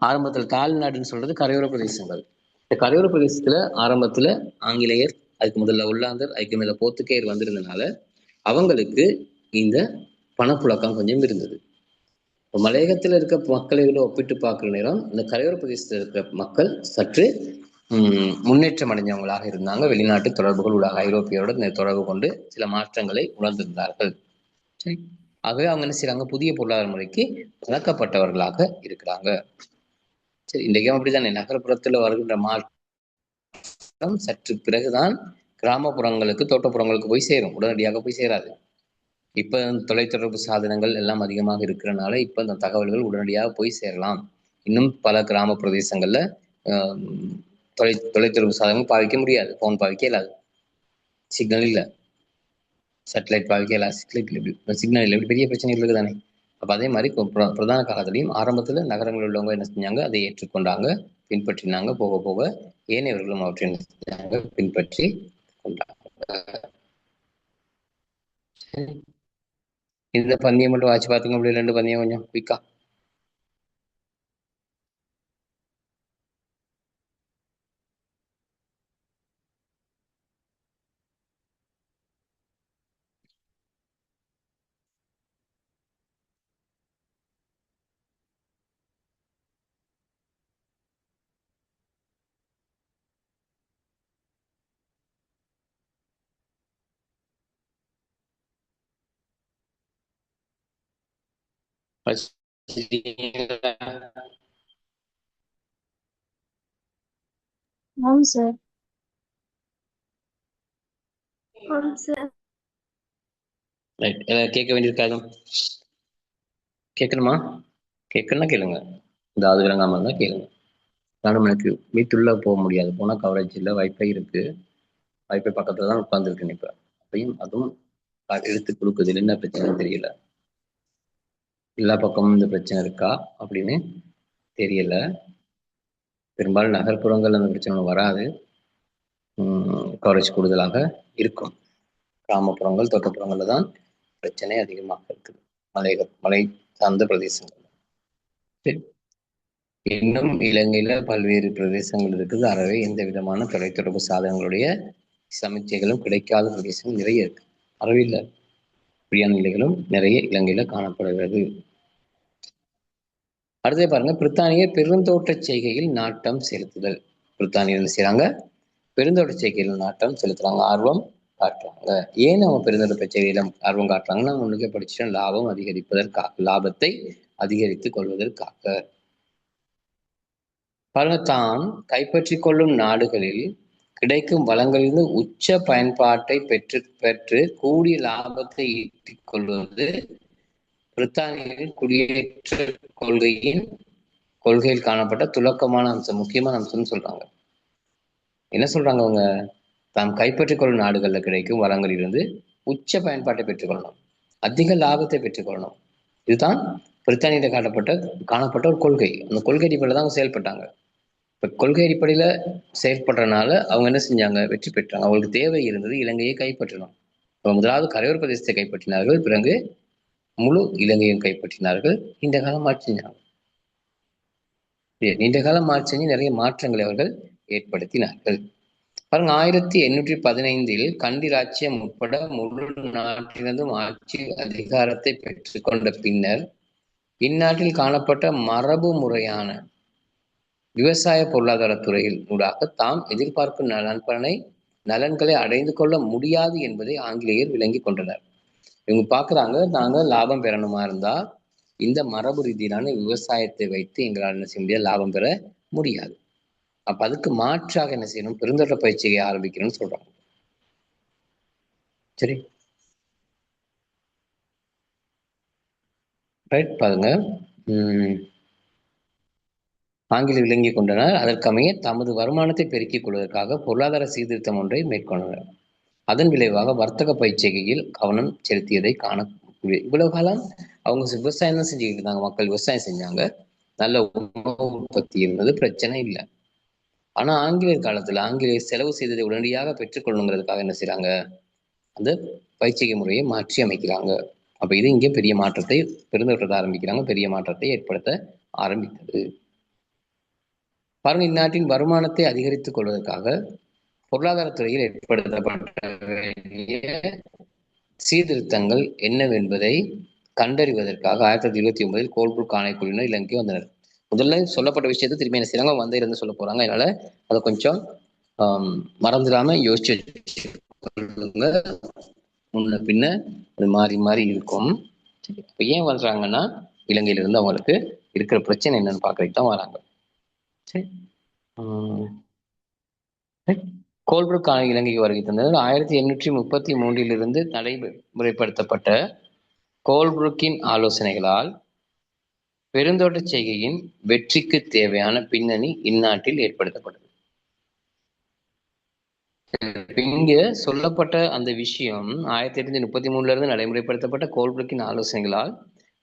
ஆரம்பத்தில் தாழ்நாடுன்னு சொல்றது கரையோர பிரதேசங்கள். இந்த கரையோர பிரதேசத்துல ஆரம்பத்துல ஆங்கிலேயர், அதுக்கு முதல்ல உள்ளாந்தர், அதுக்கு மேல போர்த்துகேயர் வந்திருந்தனால அவங்களுக்கு இந்த பணப்புழக்கம் கொஞ்சம் இருந்தது. மலையகத்தில் இருக்க மக்களை விட ஒப்பிட்டு பார்க்குற நேரம் இந்த கரையோர பிரதேசத்தில் இருக்கிற மக்கள் சற்று முன்னேற்றம் அடைஞ்சவங்களாக இருந்தாங்க. வெளிநாட்டு தொடர்புகள் ஊடாக ஐரோப்பியரோட தொடர்பு கொண்டு சில மாற்றங்களை உணர்ந்திருந்தார்கள். சரி, ஆகவே அவங்க என்ன செய்யறாங்க, புதிய பொருளாதார முறைக்கு பழக்கப்பட்டவர்களாக இருக்கிறாங்க. சரி, இன்றைக்கும் அப்படித்தானே. நகர்ப்புறத்துல வருகின்ற மாற்றம் சற்று பிறகுதான் கிராமப்புறங்களுக்கு, தோட்டப்புறங்களுக்கு போய் சேரும், உடனடியாக போய் சேராது. இப்ப தொலைத்தொடர்பு சாதனங்கள் எல்லாம் அதிகமாக இருக்கிறனால இப்ப இந்த தகவல்கள் உடனடியாக போய் சேரலாம். இன்னும் பல கிராம பிரதேசங்கள்ல தொலைத்தொடர்பு சாதனங்கள் பாவிக்க முடியாது, போன் பாவிக்க இயலாது, சிக்னல் இல்லை, சேட்டலைட் பாவிக்க இயலாது, சிக்னல் இல்லை, பெரிய பிரச்சனைகள் இருக்குதானே. அப்ப அதே மாதிரி பிரதான காலத்திலையும் ஆரம்பத்துல நகரங்கள் உள்ளவங்க என்ன செஞ்சாங்க, அதை ஏற்றுக்கொண்டாங்க, பின்பற்றினாங்க. போக போக ஏனையவர்களும் அவற்றை என்ன செஞ்சாங்க, பின்பற்றி கொண்டாங்க. இந்த பந்தயம் மட்டும் வாட்சி பார்த்துங்க. அப்படி 2 பந்தயம் கொஞ்சம் குயிக்கா. ஆம் சார். ரைட். கேட்க வேண்டியிருக்காது, கேட்கணுமா? கேட்கணும்னா கேளுங்க, இந்த அது விளங்காம இருந்தா கேளுங்க. நானும் எனக்கு வீட்டுள்ள போக முடியாது, போனா கவரேஜ் இல்லை. வைஃபை இருக்கு, வைஃபை பக்கத்துல தான் உட்கார்ந்துருக்கேன் இப்ப. அப்பயும் அதுவும் எடுத்து கொடுக்குது, என்ன பிரச்சனைன்னு தெரியல. எல்லா பக்கமும் இந்த பிரச்சனை இருக்கா அப்படின்னு தெரியல. பெரும்பாலும் நகர்ப்புறங்கள் அந்த பிரச்சனை வராது, கவரேஜ் கூடுதலாக இருக்கும். கிராமப்புறங்கள், தோட்டப்புறங்கள்ல தான் பிரச்சனை அதிகமாக இருக்குது, மலை சார்ந்த பிரதேசங்கள். இன்னும் இலங்கையில பல்வேறு பிரதேசங்கள் இருக்குது. அறவே எந்த விதமான தொலைத்தொடர்பு சாதனங்களுடைய சமிச்சைகளும் கிடைக்காத பிரதேசங்கள் நிறைய இருக்கு. அறவையில் இப்படியான நிலைகளும் நிறைய இலங்கையில காணப்படுகிறது. அடுத்தது பாருங்க, பிரித்தானியர் பெருந்தோட்ட செய்கையில் நாட்டம் செலுத்துதல். பிரித்தானியர் என்ன செய்யறாங்க, பெருந்தோட்ட செய்கையில் நாட்டம் செலுத்துறாங்க, ஆர்வம் காட்டுறாங்க. ஏன் அவங்க பெருந்தோட்ட செய்கையில ஆர்வம் காட்டுறாங்கன்னா, முன்னுக்கே படிச்சுட்டோம், லாபம் அதிகரிப்பதற்காக, லாபத்தை அதிகரித்துக் கொள்வதற்காக. பாருங்க, தாம் கைப்பற்றி கொள்ளும் நாடுகளில் கிடைக்கும் வளங்களிலிருந்து உச்ச பயன்பாட்டை பெற்று கூடிய லாபத்தை ஈட்டிக் கொள்வது பிரித்தானியரின் குடியேற்ற கொள்கையில் காணப்பட்ட துலக்கமான அம்சம், முக்கியமான அம்சம்னு சொல்றாங்க. என்ன சொல்றாங்க அவங்க, தாம் கைப்பற்றிக் கொள்ளும் நாடுகள்ல கிடைக்கும் வளங்களிலிருந்து உச்ச பயன்பாட்டை பெற்றுக்கொள்ளணும், அதிக லாபத்தை பெற்றுக்கொள்ளணும். இதுதான் பிரித்தானியில காணப்பட்ட ஒரு கொள்கை. அந்த கொள்கை அடிப்படையில் தான் செயல்பட்டாங்க. இப்ப கொள்கை அடிப்படையில செயல்படுறதுனால அவங்க என்ன செஞ்சாங்க, வெற்றி பெற்றாங்க. அவங்களுக்கு தேவை இருந்தது இலங்கையை கைப்பற்றணும். முதலாவது கரையோர பிரதேசத்தை கைப்பற்றினார்கள், பிறகு முழு இலங்கையும் கைப்பற்றினார்கள். நீண்ட காலம் ஆட்சி செஞ்சாங்க. நீண்ட காலம் ஆட்சி செஞ்சு நிறைய மாற்றங்களை அவர்கள் ஏற்படுத்தினார்கள். பாருங்க, 1815 கண்டி ராச்சியம் உட்பட முழு நாட்டினதும் ஆட்சி அதிகாரத்தை பெற்றுக்கொண்ட பின்னர் இந்நாட்டில் காணப்பட்ட மரபு முறையான விவசாய பொருளாதார துறையில் ஊடாக தாம் எதிர்பார்க்கும் நலன்களை அடைந்து கொள்ள முடியாது என்பதை ஆங்கிலேயர் விளங்கி கொண்டனர். இவங்க பாக்குறாங்க, நாங்க லாபம் பெறணுமா இருந்தா இந்த மரபு ரீதியிலான விவசாயத்தை வைத்து எங்களால் என்ன செய்ய முடியாது, லாபம் பெற முடியாது. அப்ப அதுக்கு மாற்றாக என்ன செய்யணும், பெருந்தோட்ட பயிற்சியை ஆரம்பிக்கணும்னு சொல்றாங்க. சரி, ரைட். பாருங்க, ஆங்கில விளங்கிக் கொண்டனர். அதற்கமைய தமது வருமானத்தை பெருக்கிக் கொள்வதற்காக பொருளாதார சீர்திருத்தம் ஒன்றை மேற்கொண்டனர். அதன் விளைவாக வர்த்தக பயிற்சிகையில் கவனம் செலுத்தியதை காண. இவ்வளவு காலம் அவங்க விவசாயம் தான் செஞ்சுக்கிட்டு இருந்தாங்க. மக்கள் விவசாயம் செஞ்சாங்க, நல்ல உணவு உற்பத்தி இருந்தது, பிரச்சனை இல்லை. ஆனா ஆங்கிலேயர் காலத்துல ஆங்கிலேயர் செலவு செய்ததை உடனடியாக பெற்றுக்கொள்ளணுங்கிறதுக்காக என்ன செய்யறாங்க, அந்த பயிற்சிகை முறையை மாற்றி அமைக்கிறாங்க. அப்ப இது இங்கே பெரிய மாற்றத்தை பெருந்தோட்டத்தை ஆரம்பிக்கிறாங்க, பெரிய மாற்றத்தை ஏற்படுத்த ஆரம்பித்தது. பாருங்க, இந்நாட்டின் வருமானத்தை அதிகரித்துக் கொள்வதற்காக பொருளாதாரத்துறையில் ஏற்படுத்தப்பட்ட வேண்டிய சீர்திருத்தங்கள் என்னவென்பதை கண்டறிவதற்காக 1929 கோல்புரூக் ஆணைக்குழுவினர் இலங்கைக்கு வந்தனர். முதல்ல சொல்லப்பட்ட விஷயத்தை திரும்பி என்ன செய்யறாங்க, வந்த இருந்து சொல்ல போறாங்க. அதனால அதை கொஞ்சம் மறந்துடாம யோசிச்சு முன்ன பின்ன அது மாறி மாறி இருக்கும். இப்ப ஏன் வர்றாங்கன்னா, இலங்கையில இருந்து அவங்களுக்கு இருக்கிற பிரச்சனை என்னன்னு பாக்குறதுக்கு தான் வராங்க. சரி, கோல்புரூக் ஆணை இலங்கைக்கு வருகை தந்தது 1833 நடைமுறைப்படுத்தப்பட்ட கோல்புரூக்கின் ஆலோசனைகளால் பெருந்தோட்ட செய்கையின் வெற்றிக்கு தேவையான பின்னணி இந்நாட்டில் ஏற்படுத்தப்பட்டது. இங்க சொல்லப்பட்ட அந்த விஷயம் 1833 நடைமுறைப்படுத்தப்பட்ட கோல்புரூக்கின் ஆலோசனைகளால்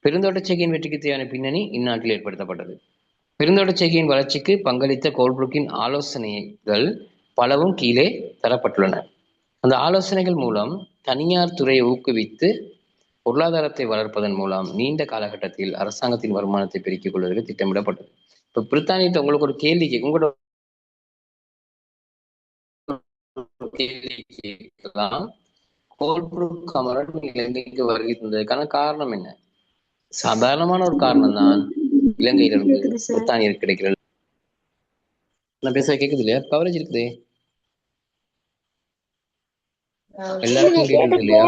பெருந்தோட்ட செய்கையின் வெற்றிக்கு தேவையான பின்னணி இந்நாட்டில் ஏற்படுத்தப்பட்டது. பெருந்தோட்ட செய்கையின் வளர்ச்சிக்கு பங்களித்த கோல்புரூக்கின் ஆலோசனைகள் பலவும் கீழே தரப்பட்டுள்ளன. அந்த ஆலோசனைகள் மூலம் தனியார் துறையை ஊக்குவித்து பொருளாதாரத்தை வளர்ப்பதன் மூலம் நீண்ட காலகட்டத்தில் அரசாங்கத்தின் வருமானத்தை பெருக்கிக் கொள்வதற்கு திட்டமிடப்பட்டது. இப்ப பிரித்தானியத்தை உங்களுக்கு ஒரு கேள்வி உங்களோட கேட்கலாம், கோல்புரூக் அமரன் இலங்கைக்கு வருகை தந்ததற்கான காரணம் என்ன? சாதாரணமான ஒரு காரணம் தான், இலங்கையிலிருந்து பிரித்தானியர் கிடைக்கிறது. நான் பேச கேக்குது இல்லையா? கவரேஜ் இருக்குது, எல்லாருக்கும் கேக்குது இல்லையா?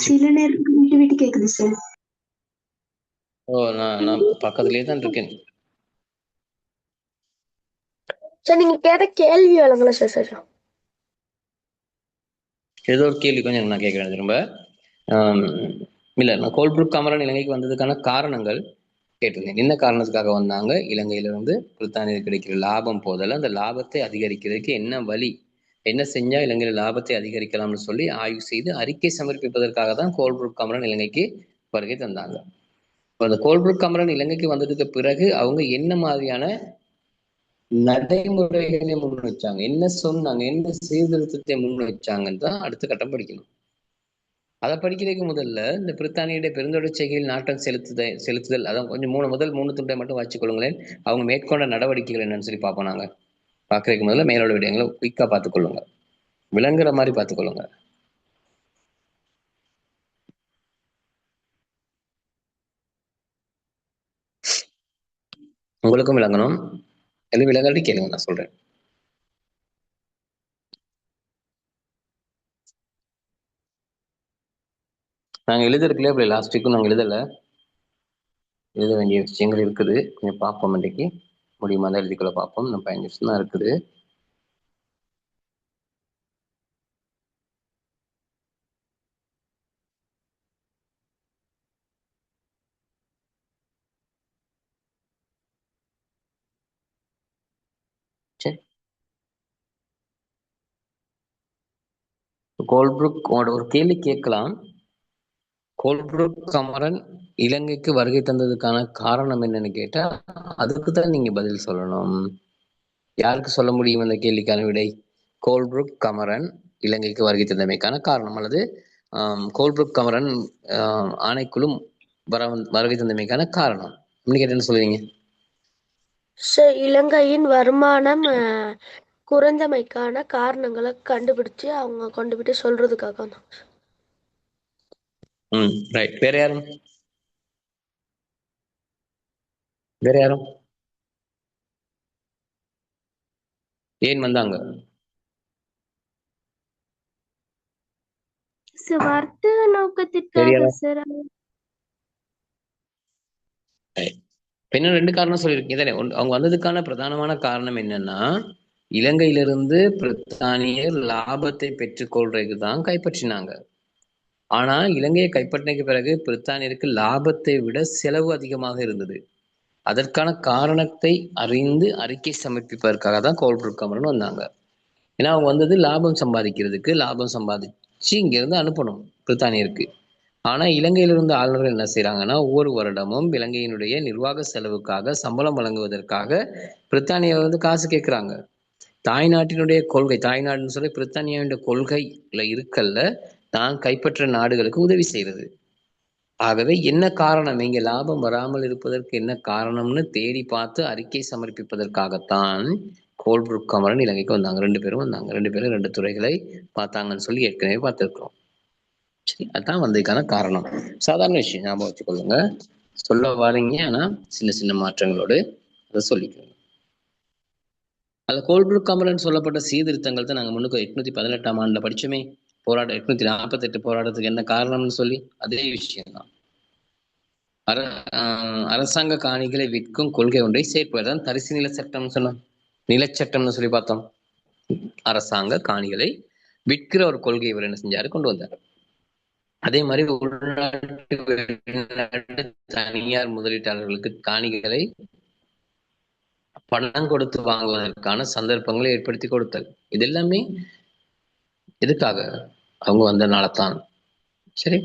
சில நேரம் விட்டு விட்டு கேக்குது சார். ஓ, நான் பக்கத்துலயே தான் இருக்கேன். சார் நீங்க கேட்ட கேள்வி வழங்கல சார். சார் ஏதோ ஒரு கேள்வி கொஞ்சம் நான் கேட்கிறேன் திரும்ப. இல்ல, நான் கோல்புரூக் அமரன் இலங்கைக்கு வந்ததுக்கான காரணங்கள் கேட்டிருந்தேன். என்ன காரணத்துக்காக வந்தாங்க, இலங்கையிலிருந்து பிரித்தானியர் கிடைக்கிற லாபம் போதல, அந்த லாபத்தை அதிகரிக்கிறதுக்கு என்ன வழி, என்ன செஞ்சா இலங்கையில லாபத்தை அதிகரிக்கலாம்னு சொல்லி ஆய்வு செய்து அறிக்கை சமர்ப்பிப்பதற்காக தான் கோல்புரூக் அமரன் இலங்கைக்கு வருகை தந்தாங்க. அந்த கோல்புரூக் அமரன் இலங்கைக்கு வந்ததுக்கு பிறகு அவங்க என்ன மாதிரியான நடைமுறைகளை முன் வச்சாங்க, என்ன சொன்னாங்க, என்ன சீர்திருத்தத்தை முன் வச்சாங்கன்னு தான் அடுத்த கட்டம் படிக்கணும். அதை படிக்கிறதுக்கு முதல்ல இந்த பிரித்தானியுடைய பெருந்தோட்ட செய்கையில் நாட்டம் செலுத்துதல் அதான் கொஞ்சம் முதல் 3 துண்டை மட்டும் வாசிக்கொள்ளுங்களேன். அவங்க மேற்கொண்ட நடவடிக்கைகள் என்னன்னு சொல்லி பார்ப்போம். நாங்க பார்க்கறதுக்கு முதல்ல மேலோட விடயங்களை குயிக்கா பார்த்துக்கொள்ளுங்க, விளங்குற மாதிரி பார்த்துக்கொள்ளுங்க. உங்களுக்கும் விளங்கணும், எல்லாம் விளங்காட்டி கேளுங்க, நான் சொல்றேன். நாங்க எழுதிருக்கலையே, அப்படி லாஸ்ட் வீக்கும் நாங்க எழுத வேண்டிய விஷயங்கள் இருக்குது. கொஞ்சம் பார்ப்போம், இன்றைக்கு முடியுமா தான் எழுதிக்கொள்ள பார்ப்போம். நம்ம 5 நிமிஷம் தான் இருக்குது. சரி, கோல்புரூக் ஒரு கேள்வி கேட்கலாம். கோல்புரூக் அமரன் இலங்கைக்கு வருகை தந்ததுக்கான காரணம் என்னன்னு கேட்டா அதுக்கு தான் நீங்க பதில் சொல்லணும். யாருக்கு சொல்ல முடியும் அந்த கேள்விக்கான விடை? கோல்புரூக் கமரன் இலங்கைக்கு வருகை தந்தமைக்கான காரணம், அல்லது கோல்புரூக் கமரன் ஆணைக்குழு வருகை தந்தமைக்கான காரணம் என்ன சொல்லுவீங்க? சார் இலங்கையின் வருமானம் குறைந்தமைக்கான காரணங்களை கண்டுபிடிச்சு அவங்க கொண்டு போயிட்டு சொல்றதுக்காக தான். ரைட். வேற யாரும்? வேற யாரும்? ஏன் வந்தாங்க? சார் வர்த்தக நோக்கத்திற்காக சரியா? சார். இன்னும் 2 காரணம் சொல்லியிருக்கீங்க தானே. அவங்க வந்ததுக்கான பிரதானமான காரணம் என்னன்னா, இலங்கையிலிருந்து பிரித்தானியர் லாபத்தை பெற்றுக்கொள்றதுக்கு தான் கைப்பற்றினாங்க. ஆனா இலங்கையை கைப்பற்றினதுக்கு பிறகு பிரித்தானியருக்கு லாபத்தை விட செலவு அதிகமாக இருந்தது. அதற்கான காரணத்தை அறிந்து அறிக்கை சமர்ப்பிப்பதற்காக தான் கோல்புரூக் கமரன் வந்தாங்க. ஏன்னா அவங்க வந்தது லாபம் சம்பாதிக்கிறதுக்கு, லாபம் சம்பாதிச்சு இங்கிருந்து அனுப்பணும் பிரித்தானியருக்கு. ஆனா இலங்கையில இருந்த ஆளுநர்கள் என்ன செய்யறாங்கன்னா, ஒவ்வொரு வருடமும் இலங்கையினுடைய நிர்வாக செலவுக்காக சம்பளம் வழங்குவதற்காக பிரித்தானியா காசு கேட்கிறாங்க. தாய்நாட்டினுடைய கொள்கை, தாய்நாடுன்னு சொல்லி பிரித்தானியாவுடைய கொள்கைல இருக்கல்ல, தான் கைப்பற்ற நாடுகளுக்கு உதவி செய்யறது. ஆகவே என்ன காரணம், இங்க லாபம் வராமல் இருப்பதற்கு என்ன காரணம்னு தேடி பார்த்து அறிக்கை சமர்ப்பிப்பதற்காகத்தான் கோல்புரூக் கமரன் இலங்கைக்கு வந்தாங்க. 2 பேரும் வந்தாங்க. 2 பேரும் 2 துறைகளை பார்த்தாங்கன்னு சொல்லி ஏற்கனவே பார்த்திருக்கிறோம். சரி, அதான் வந்ததுக்கான காரணம். சாதாரண விஷயம், ஞாபகம் வச்சுக்கொள்ளுங்க. சொல்ல வாரீங்க, ஆனா சின்ன சின்ன மாற்றங்களோடு அதை சொல்லிக்கோங்க. அதுல கோல்புரூக் கமரன் சொல்லப்பட்ட சீர்திருத்தங்கள் தான் நாங்க முன்னுக்கு 818ஆம் ஆண்டுல படிச்சோமே. போராட்டம் 848 போராட்டத்துக்கு என்ன காரணம்னு சொல்லி அதே விஷயம் தான். அரசாங்க காணிகளை விற்கும் கொள்கை ஒன்றை சேர்ப்பதுதான் தரிசு நில சட்டம்னு சொன்னோம். நிலச்சட்டம்னு சொல்லி பார்த்தோம். அரசாங்க காணிகளை விற்கிற ஒரு கொள்கை இவர் என்ன செஞ்சாரு, கொண்டு வந்தார். அதே மாதிரி உள்நாட்டு வெளிநாட்டு தனியார் முதலீட்டாளர்களுக்கு காணிகளை பணம் கொடுத்து வாங்குவதற்கான சந்தர்ப்பங்களை ஏற்படுத்தி கொடுத்தல். இது எல்லாமே எதுக்காக? அவங்க வந்தனாலதான். சரி,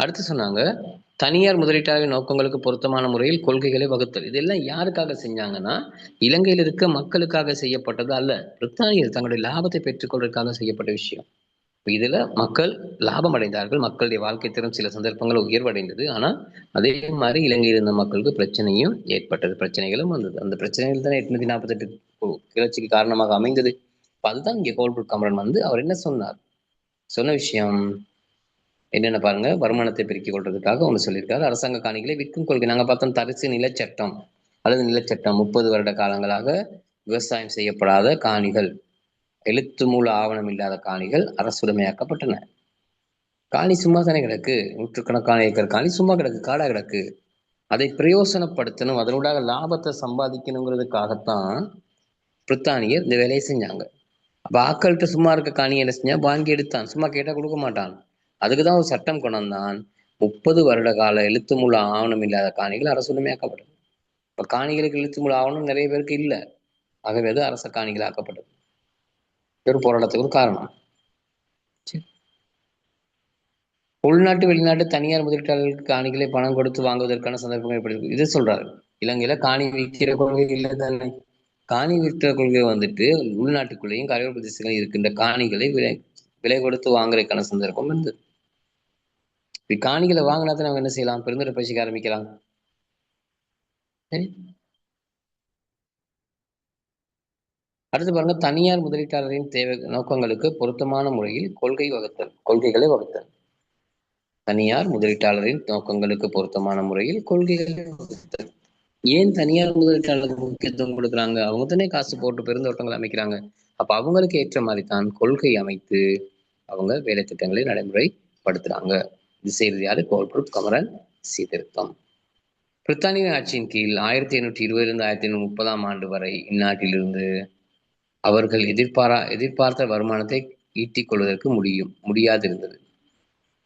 அடுத்து சொன்னாங்க தனியார் முதலீட்டாளர் நோக்கங்களுக்கு பொருத்தமான முறையில் கொள்கைகளை வகுத்தல். இதெல்லாம் யாருக்காக செஞ்சாங்கன்னா, இலங்கையில் இருக்க மக்களுக்காக செய்யப்பட்டது அல்ல, பிரித்தானியர் தங்களுடைய லாபத்தை பெற்றுக்கொள்வதற்காக செய்யப்பட்ட விஷயம். இதுல மக்கள் லாபம் அடைந்தார்கள், மக்களுடைய வாழ்க்கை தரம் சில சந்தர்ப்பங்கள் உயர்வடைந்தது. ஆனா அதே மாதிரி இலங்கையில் இருந்த மக்களுக்கு பிரச்சனையும் ஏற்பட்டது, பிரச்சனைகளும் வந்தது. அந்த பிரச்சனைகள் தான் 848 கிளர்ச்சிக்கு காரணமாக அமைந்தது. அதுதான் இங்கே கோல்புரூக் கமரன் அவர் என்ன சொன்னார், சொன்ன விஷயம் என்னென்ன பாருங்க. வருமானத்தை பெருக்கிக் கொள்றதுக்காக ஒன்று சொல்லியிருக்காரு. அரசாங்க காணிகளை விற்கும் கொள்கை நாங்க பார்த்தோம். தரிசு நிலச்சட்டம் அல்லது நிலச்சட்டம் 30 வருட காலங்களாக விவசாயம் செய்யப்படாத காணிகள், எழுத்து மூல ஆவணம் இல்லாத காணிகள் அரசுடைமையாக்கப்பட்டன. காணி சும்மா தானே கிடக்கு, நூற்றுக்கணக்கான ஏக்கர் காணி சும்மா கிடக்கு, காடா கிடக்கு. அதை பிரயோசனப்படுத்தணும், அதனூடாக லாபத்தை சம்பாதிக்கணுங்கிறதுக்காகத்தான் பிரித்தானியர் இந்த வேலையை செஞ்சாங்க. அப்ப ஆக்கள்கிட்ட சும்மா இருக்க காணியை என்ன செஞ்சா, வாங்கி எடுத்தான், சும்மா கேட்டா கொடுக்க மாட்டான். அதுக்குதான் ஒரு சட்டம் கொண்டு வந்தான். 30 வருட கால எழுத்து மூல ஆவணம் இல்லாத காணிகள் அரசுடைமையாக்கப்பட்டது. இப்ப காணிகளுக்கு எழுத்து மூல ஆவணம் நிறைய பேருக்கு இல்ல, ஆகவே அது அரச காணிகள் ஆக்கப்பட்டது. ஒரு போராட்டத்துக்கு ஒரு காரணம். உள்நாட்டு வெளிநாட்டு தனியார் முதலீட்டாளர்களுக்கு காணிகளை பணம் கொடுத்து வாங்குவதற்கான சந்தர்ப்பங்கள் எப்படி இது சொல்றாரு. இலங்கையில காணி விற்கிற கொள்கை இல்லை தானே. காணி விற்கிற கொள்கை உள்நாட்டுக்குள்ளேயும் கரையோர பிரதேசங்களில் இருக்கின்ற காணிகளை விலை கொடுத்து வாங்குறதுக்கான சந்தர்ப்பம் இருந்தது. காணிகளை வாங்கினா தான் அவங்க என்ன செய்யலாம், பெருந்தொடர் பயிற்சிக்க ஆரம்பிக்கலாம். சரி, அடுத்து பாருங்க, தனியார் முதலீட்டாளரின் தேவை நோக்கங்களுக்கு பொருத்தமான முறையில் கொள்கைகளை வகுத்தல். தனியார் முதலீட்டாளரின் நோக்கங்களுக்கு பொருத்தமான முறையில் கொள்கைகளை வகுத்தல். ஏன் தனியார் முதலீட்டாளருக்கு முக்கியத்துவம் கொடுக்குறாங்க? அவங்க தானே காசு போட்டு பெருந்தோட்டங்கள் அமைக்கிறாங்க. அப்ப அவங்களுக்கு ஏற்ற மாதிரி தான் கொள்கை அமைத்து அவங்க வேலை திட்டங்களை நடைமுறைப்படுத்துறாங்க. இது செய்வது யாரு? கோல்புரூக் கமரன் சீர்திருத்தம். பிரித்தானிய ஆட்சியின் கீழ் 1820 1830ஆம் ஆண்டு வரை இந்நாட்டிலிருந்து அவர்கள் எதிர்பார்த்த வருமானத்தை ஈட்டிக் கொள்வதற்கு முடியாதிருந்தது.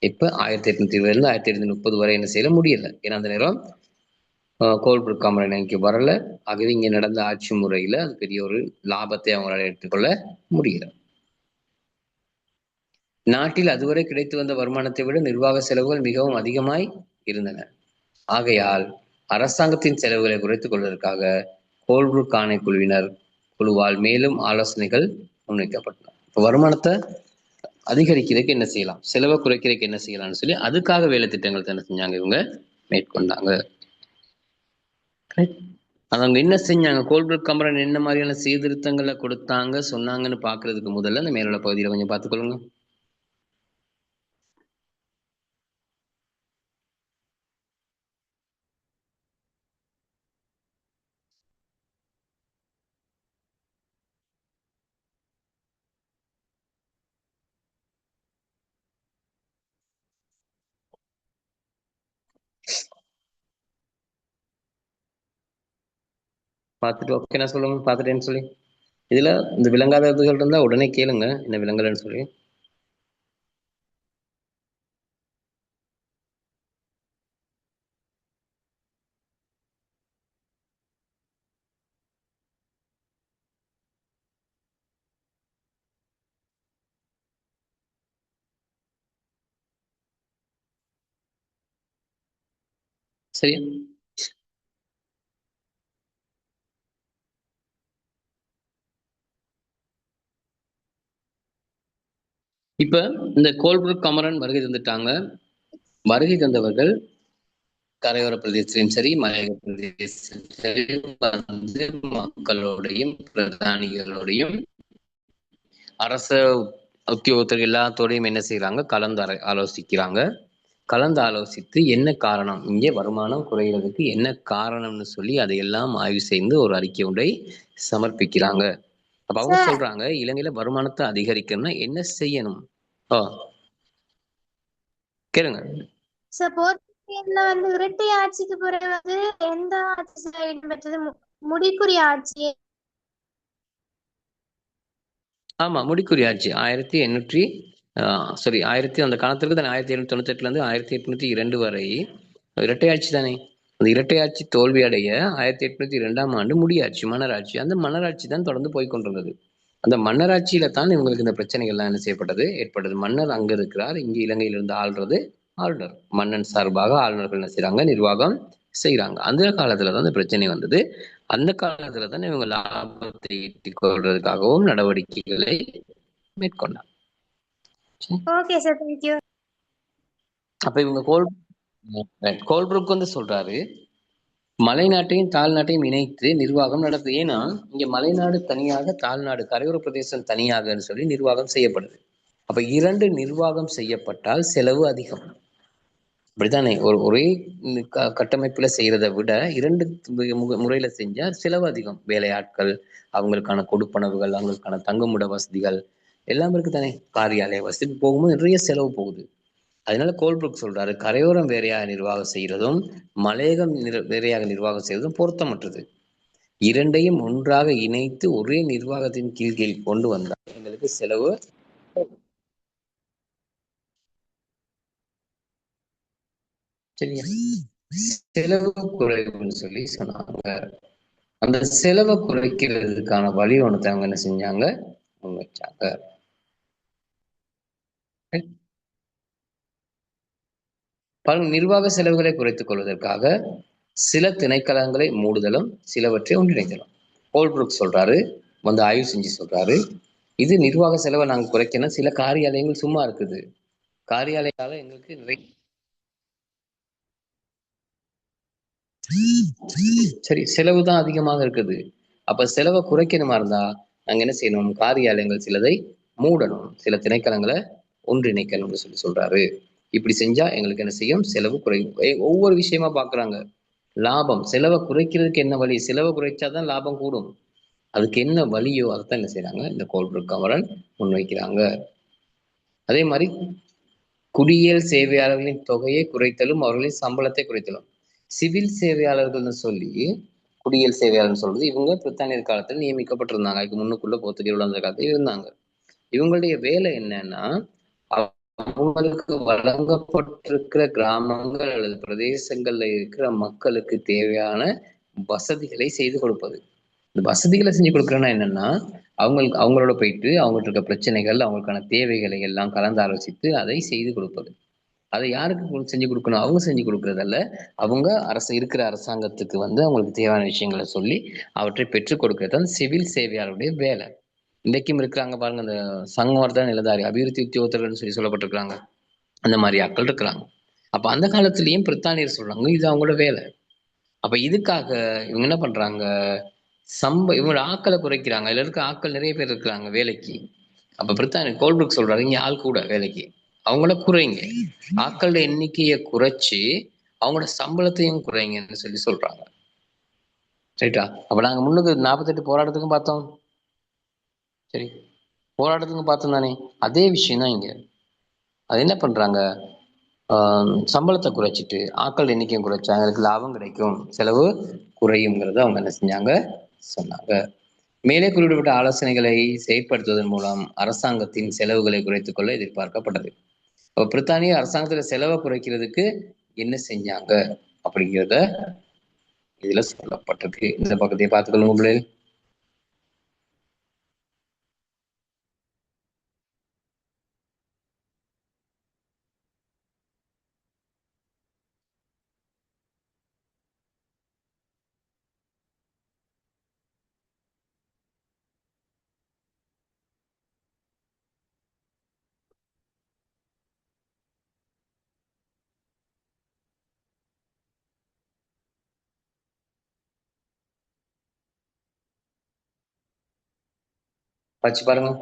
இப்ப 1820 1830 வரை என்ன செய்யல முடியல. ஏன்னா அந்த நேரம் கோல்புரூக் கமரன் இங்கே வரல. ஆகவே இங்க நடந்த ஆட்சி முறையில அது பெரிய ஒரு லாபத்தை அவங்களால எடுத்துக்கொள்ள முடியல. நாட்டில் அதுவரை கிடைத்து வந்த வருமானத்தை விட நிர்வாக செலவுகள் மிகவும் அதிகமாய் இருந்தன. ஆகையால் அரசாங்கத்தின் செலவுகளை குறைத்துக் கொள்வதற்காக கோல்புரூக் குழுவால் மேலும் ஆலோசனைகள் முன்வைக்கப்பட்டன. இப்ப வருமானத்தை அதிகரிக்கிறதுக்கு என்ன செய்யலாம், செலவை குறைக்கிறதுக்கு என்ன செய்யலாம்னு சொல்லி அதுக்காக வேலை திட்டங்கள் என்ன செஞ்சாங்க, இவங்க மேற்கொண்டாங்க. அவங்க என்ன செஞ்சாங்க, கோல்புரூக் கமரன் என்ன மாதிரியான சீர்திருத்தங்களை கொடுத்தாங்க சொன்னாங்கன்னு பாக்குறதுக்கு முதல்ல அந்த மேலுள்ள பகுதியில கொஞ்சம் பார்த்துக்கொள்ளுங்க. பார்த்துட்டு ஓகே நான் சொல்லுங்க, பார்த்துட்டேன்னு சொல்லி. இதுல இந்த விளங்காததுகள் இருந்தா உடனே கேளுங்க, என்ன விளங்கலன்னு சொல்லி. சரியா? இப்ப இந்த கோல்புரூக் கமரன் வருகை தந்துட்டாங்க. வருகை தந்தவர்கள் கரையோர பிரதேசத்திலும் சரி, மலையோர பிரதேசத்திலும் சரி வந்து மக்களோடையும் பிரதானிகளோடையும் அரச உத்தியோகத்தர்கள் எல்லாத்தோடையும் என்ன செய்யறாங்க, கலந்து ஆலோசிக்கிறாங்க. கலந்து ஆலோசித்து என்ன காரணம், இங்கே வருமானம் குறைகிறதுக்கு என்ன காரணம்னு சொல்லி அதையெல்லாம் ஆய்வு செய்து ஒரு அறிக்கை ஒன்றை சமர்ப்பிக்கிறாங்க. அப்ப அவங்க சொல்றாங்க, இலங்கையில வருமானத்தை அதிகரிக்கணும்னா என்ன செய்யணும்? கேளுங்க. போர்த்துகீஸ்ல வந்து இரட்டை ஆட்சிக்கு பிறகு வந்து எந்த ஆட்சி இடம்பெற்றது? முடிக்குறி ஆட்சி. ஆமா, முடிக்குறி ஆட்சி 1800 அந்த காலத்துக்கு தானே 1798 இருந்து 1802 வரை இரட்டை ஆட்சி தானே. அந்த இரட்டை ஆட்சி தோல்வி அடைய 1802ஆம் ஆண்டு முடியாட்சி, மன்னராட்சி. அந்த மன்னராட்சி தான் தொடர்ந்து போய்கொண்டிருந்தது. அந்த மன்னராட்சியில தான் இவங்களுக்கு இந்த பிரச்சனைகள்லாம் என்ன செய்யப்பட்டது, ஏற்பட்டது. மன்னர் அங்க இருக்கிறார், இங்க இலங்கையிலிருந்து ஆள்றது ஆளுநர். மன்னன் சார்பாக ஆளுநர்கள் என்ன செய்யறாங்க, நிர்வாகம் செய்யறாங்க. அந்த காலத்துலதான் இந்த பிரச்சனை வந்தது. அந்த காலத்துல தான் இவங்க லாபத்தை ஈட்டிக் கொள்றதுக்காகவும் நடவடிக்கைகளை மேற்கொண்டாங்க. Okay sir, thank you. அப்ப இவங்க கோல்புரூக் வந்து சொல்றாரு, மலைநாட்டையும் தாழ்நாட்டையும் இணைத்து நிர்வாகம் நடக்குது. ஏன்னா இங்க மலைநாடு தனியாக, தாழ்நாடு கரையோர பிரதேசம் தனியாகன்னு சொல்லி நிர்வாகம் செய்யப்படுது. அப்ப 2 நிர்வாகம் செய்யப்பட்டால் செலவு அதிகம், அப்படித்தானே? ஒரே கட்டமைப்புல செய்யறதை விட 2 முறையில செஞ்சா செலவு அதிகம். வேலையாட்கள், அவங்களுக்கான கொடுப்பனவுகள், அவங்களுக்கான தங்குமிட வசதிகள் எல்லாம் இருக்கு தானே. காரியாலய வசதி போகும்போது நிறைய செலவு போகுது. அதனால கோல்புரூக் சொல்றாரு, கரையோரம் வேறையாக நிர்வாகம் செய்யறதும் மலையகம் வேறையாக நிர்வாகம் செய்யறதும் பொருத்தமற்றது. 2ஐயும் ஒன்றாக இணைத்து ஒரே நிர்வாகத்தின் கீழ் கொண்டு வந்தால் எங்களுக்கு செலவு சரியா, செலவு குறைவுன்னு சொல்லி சொன்னாங்க. அந்த செலவை குறைக்கிறதுக்கான வழி ஒன்று அவங்க என்ன செஞ்சாங்க, வச்சாங்க. பல நிர்வாக செலவுகளை குறைத்துக் கொள்வதற்காக சில திணைக்களங்களை மூடுதலும் சிலவற்றை ஒன்றிணைத்தலும். கோல்புரூக் சொல்றாரு, வந்து ஆய்வு செஞ்சு சொல்றாரு, இது நிர்வாக செலவை நாங்க குறைக்கணும். சில காரியாலயங்கள் சும்மா இருக்குது, காரியாலயால எங்களுக்கு நிறைய சரி செலவு தான் அதிகமாக இருக்குது. அப்ப செலவை குறைக்கணுமா இருந்தா நாங்க என்ன செய்யணும், காரியாலயங்கள் சிலதை மூடணும், சில திணைக்களங்களை ஒன்றிணைக்கணும்னு சொல்லி சொல்றாரு. இப்படி செஞ்சா எங்களுக்கு என்ன செய்யும், செலவு குறையும். ஒவ்வொரு விஷயமா பாக்குறாங்க. லாபம், செலவை குறைக்கிறதுக்கு என்ன வழி, செலவை குறைச்சாதான் லாபம் கூடும். அதுக்கு என்ன வழியோ அதைத்தான் என்ன செய்யறாங்க, இந்த கோல்புரூக் கமரன் முன்வைக்கிறாங்க. அதே மாதிரி குடியியல் சேவையாளர்களின் தொகையை குறைத்தலும் அவர்களின் சம்பளத்தை குறைத்தலும். சிவில் சேவையாளர்கள்னு சொல்லி குடியியல் சேவையாளர்னு சொல்றது இவங்க பிரித்தானியர் காலத்தில் நியமிக்கப்பட்டிருந்தாங்க. அதுக்கு முன்னுக்குள்ள போர்த்துகீஸ் அந்த காலத்தில் இருந்தாங்க. இவங்களுடைய வேலை என்னன்னா, அவங்களுக்கு வழங்கப்பட்டிருக்கிற கிராமங்கள் அல்லது பிரதேசங்கள்ல இருக்கிற மக்களுக்கு தேவையான வசதிகளை செய்து கொடுப்பது. இந்த வசதிகளை செஞ்சு கொடுக்குறேன்னா என்னன்னா, அவங்களோட போயிட்டு அவங்கள்ட்ட இருக்க பிரச்சனைகள், அவங்களுக்கான தேவைகளை எல்லாம் கலந்து ஆலோசித்து அதை செய்து கொடுப்பது. அதை யாருக்கு செஞ்சு கொடுக்கணும், அவங்க செஞ்சு கொடுக்கறதல்ல, அவங்க இருக்கிற அரசாங்கத்துக்கு வந்து அவங்களுக்கு தேவையான விஷயங்களை சொல்லி அவற்றை பெற்றுக் கொடுக்கறது தான் சிவில் சேவையாளருடைய வேலை. இன்றைக்கும் இருக்கிறாங்க பாருங்க, அந்த சங்கவர்தன நிலதாரி அபிவிருத்தி உத்தியோகத்தர்கள் சொல்லி சொல்லப்பட்டிருக்கிறாங்க, அந்த மாதிரி ஆட்கள் இருக்கிறாங்க. அப்ப அந்த காலத்திலயும் பிரித்தானியர் சொல்றாங்க இது அவங்களோட வேலை. அப்ப இதுக்காக இவங்க என்ன பண்றாங்க, இவங்களோட ஆட்களை குறைக்கிறாங்க. இதுல இருக்க ஆட்கள் நிறைய பேர் இருக்கிறாங்க வேலைக்கு. அப்ப பிரித்தானிய கோல்புரூக் சொல்றாரு, இங்க ஆள் கூட வேலைக்கு, அவங்கள குறைங்க, ஆட்களோட எண்ணிக்கையை குறைச்சு அவங்களோட சம்பளத்தையும் குறைங்கன்னு சொல்லி சொல்றாங்க. ரைட்டா? அப்ப நாங்க முன்னுக்கு 48 போராட்டத்துக்கும் பார்த்தோம். சரி, போராட்டத்துக்கும் பார்த்தோம் தானே, அதே விஷயம் தான் இங்க. அது என்ன பண்றாங்க, சம்பளத்தை குறைச்சிட்டு ஆட்கள் எண்ணிக்கையும் குறைச்சா எங்களுக்கு லாபம் கிடைக்கும், செலவு குறையுங்கிறத அவங்க என்ன செஞ்சாங்க, சொன்னாங்க. மேலே குறிப்பிடப்பட்ட ஆலோசனைகளை செயற்படுத்துவதன் மூலம் அரசாங்கத்தின் செலவுகளை குறைத்துக் கொள்ள எதிர்பார்க்கப்பட்டது. அப்ப பிரித்தானிய அரசாங்கத்துல செலவை குறைக்கிறதுக்கு என்ன செஞ்சாங்க அப்படிங்கிறத இதுல சொல்லப்பட்டிருக்கு. இந்த பக்கத்தை பார்த்துக்கொள்ளுங்க பிள்ளைகள். படிச்சு பாருங்க.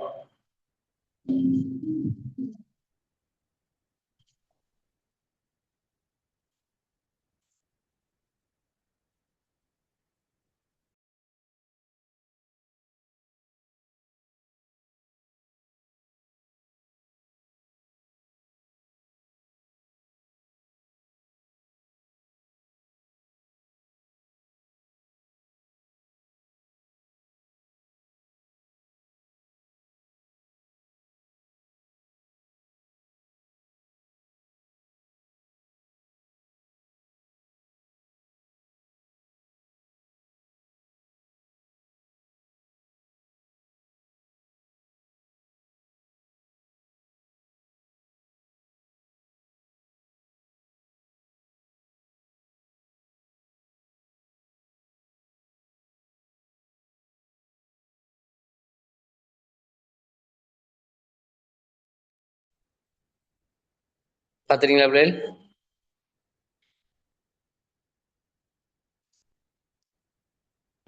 பாத்துறீங்களா பிள்ளைகள்?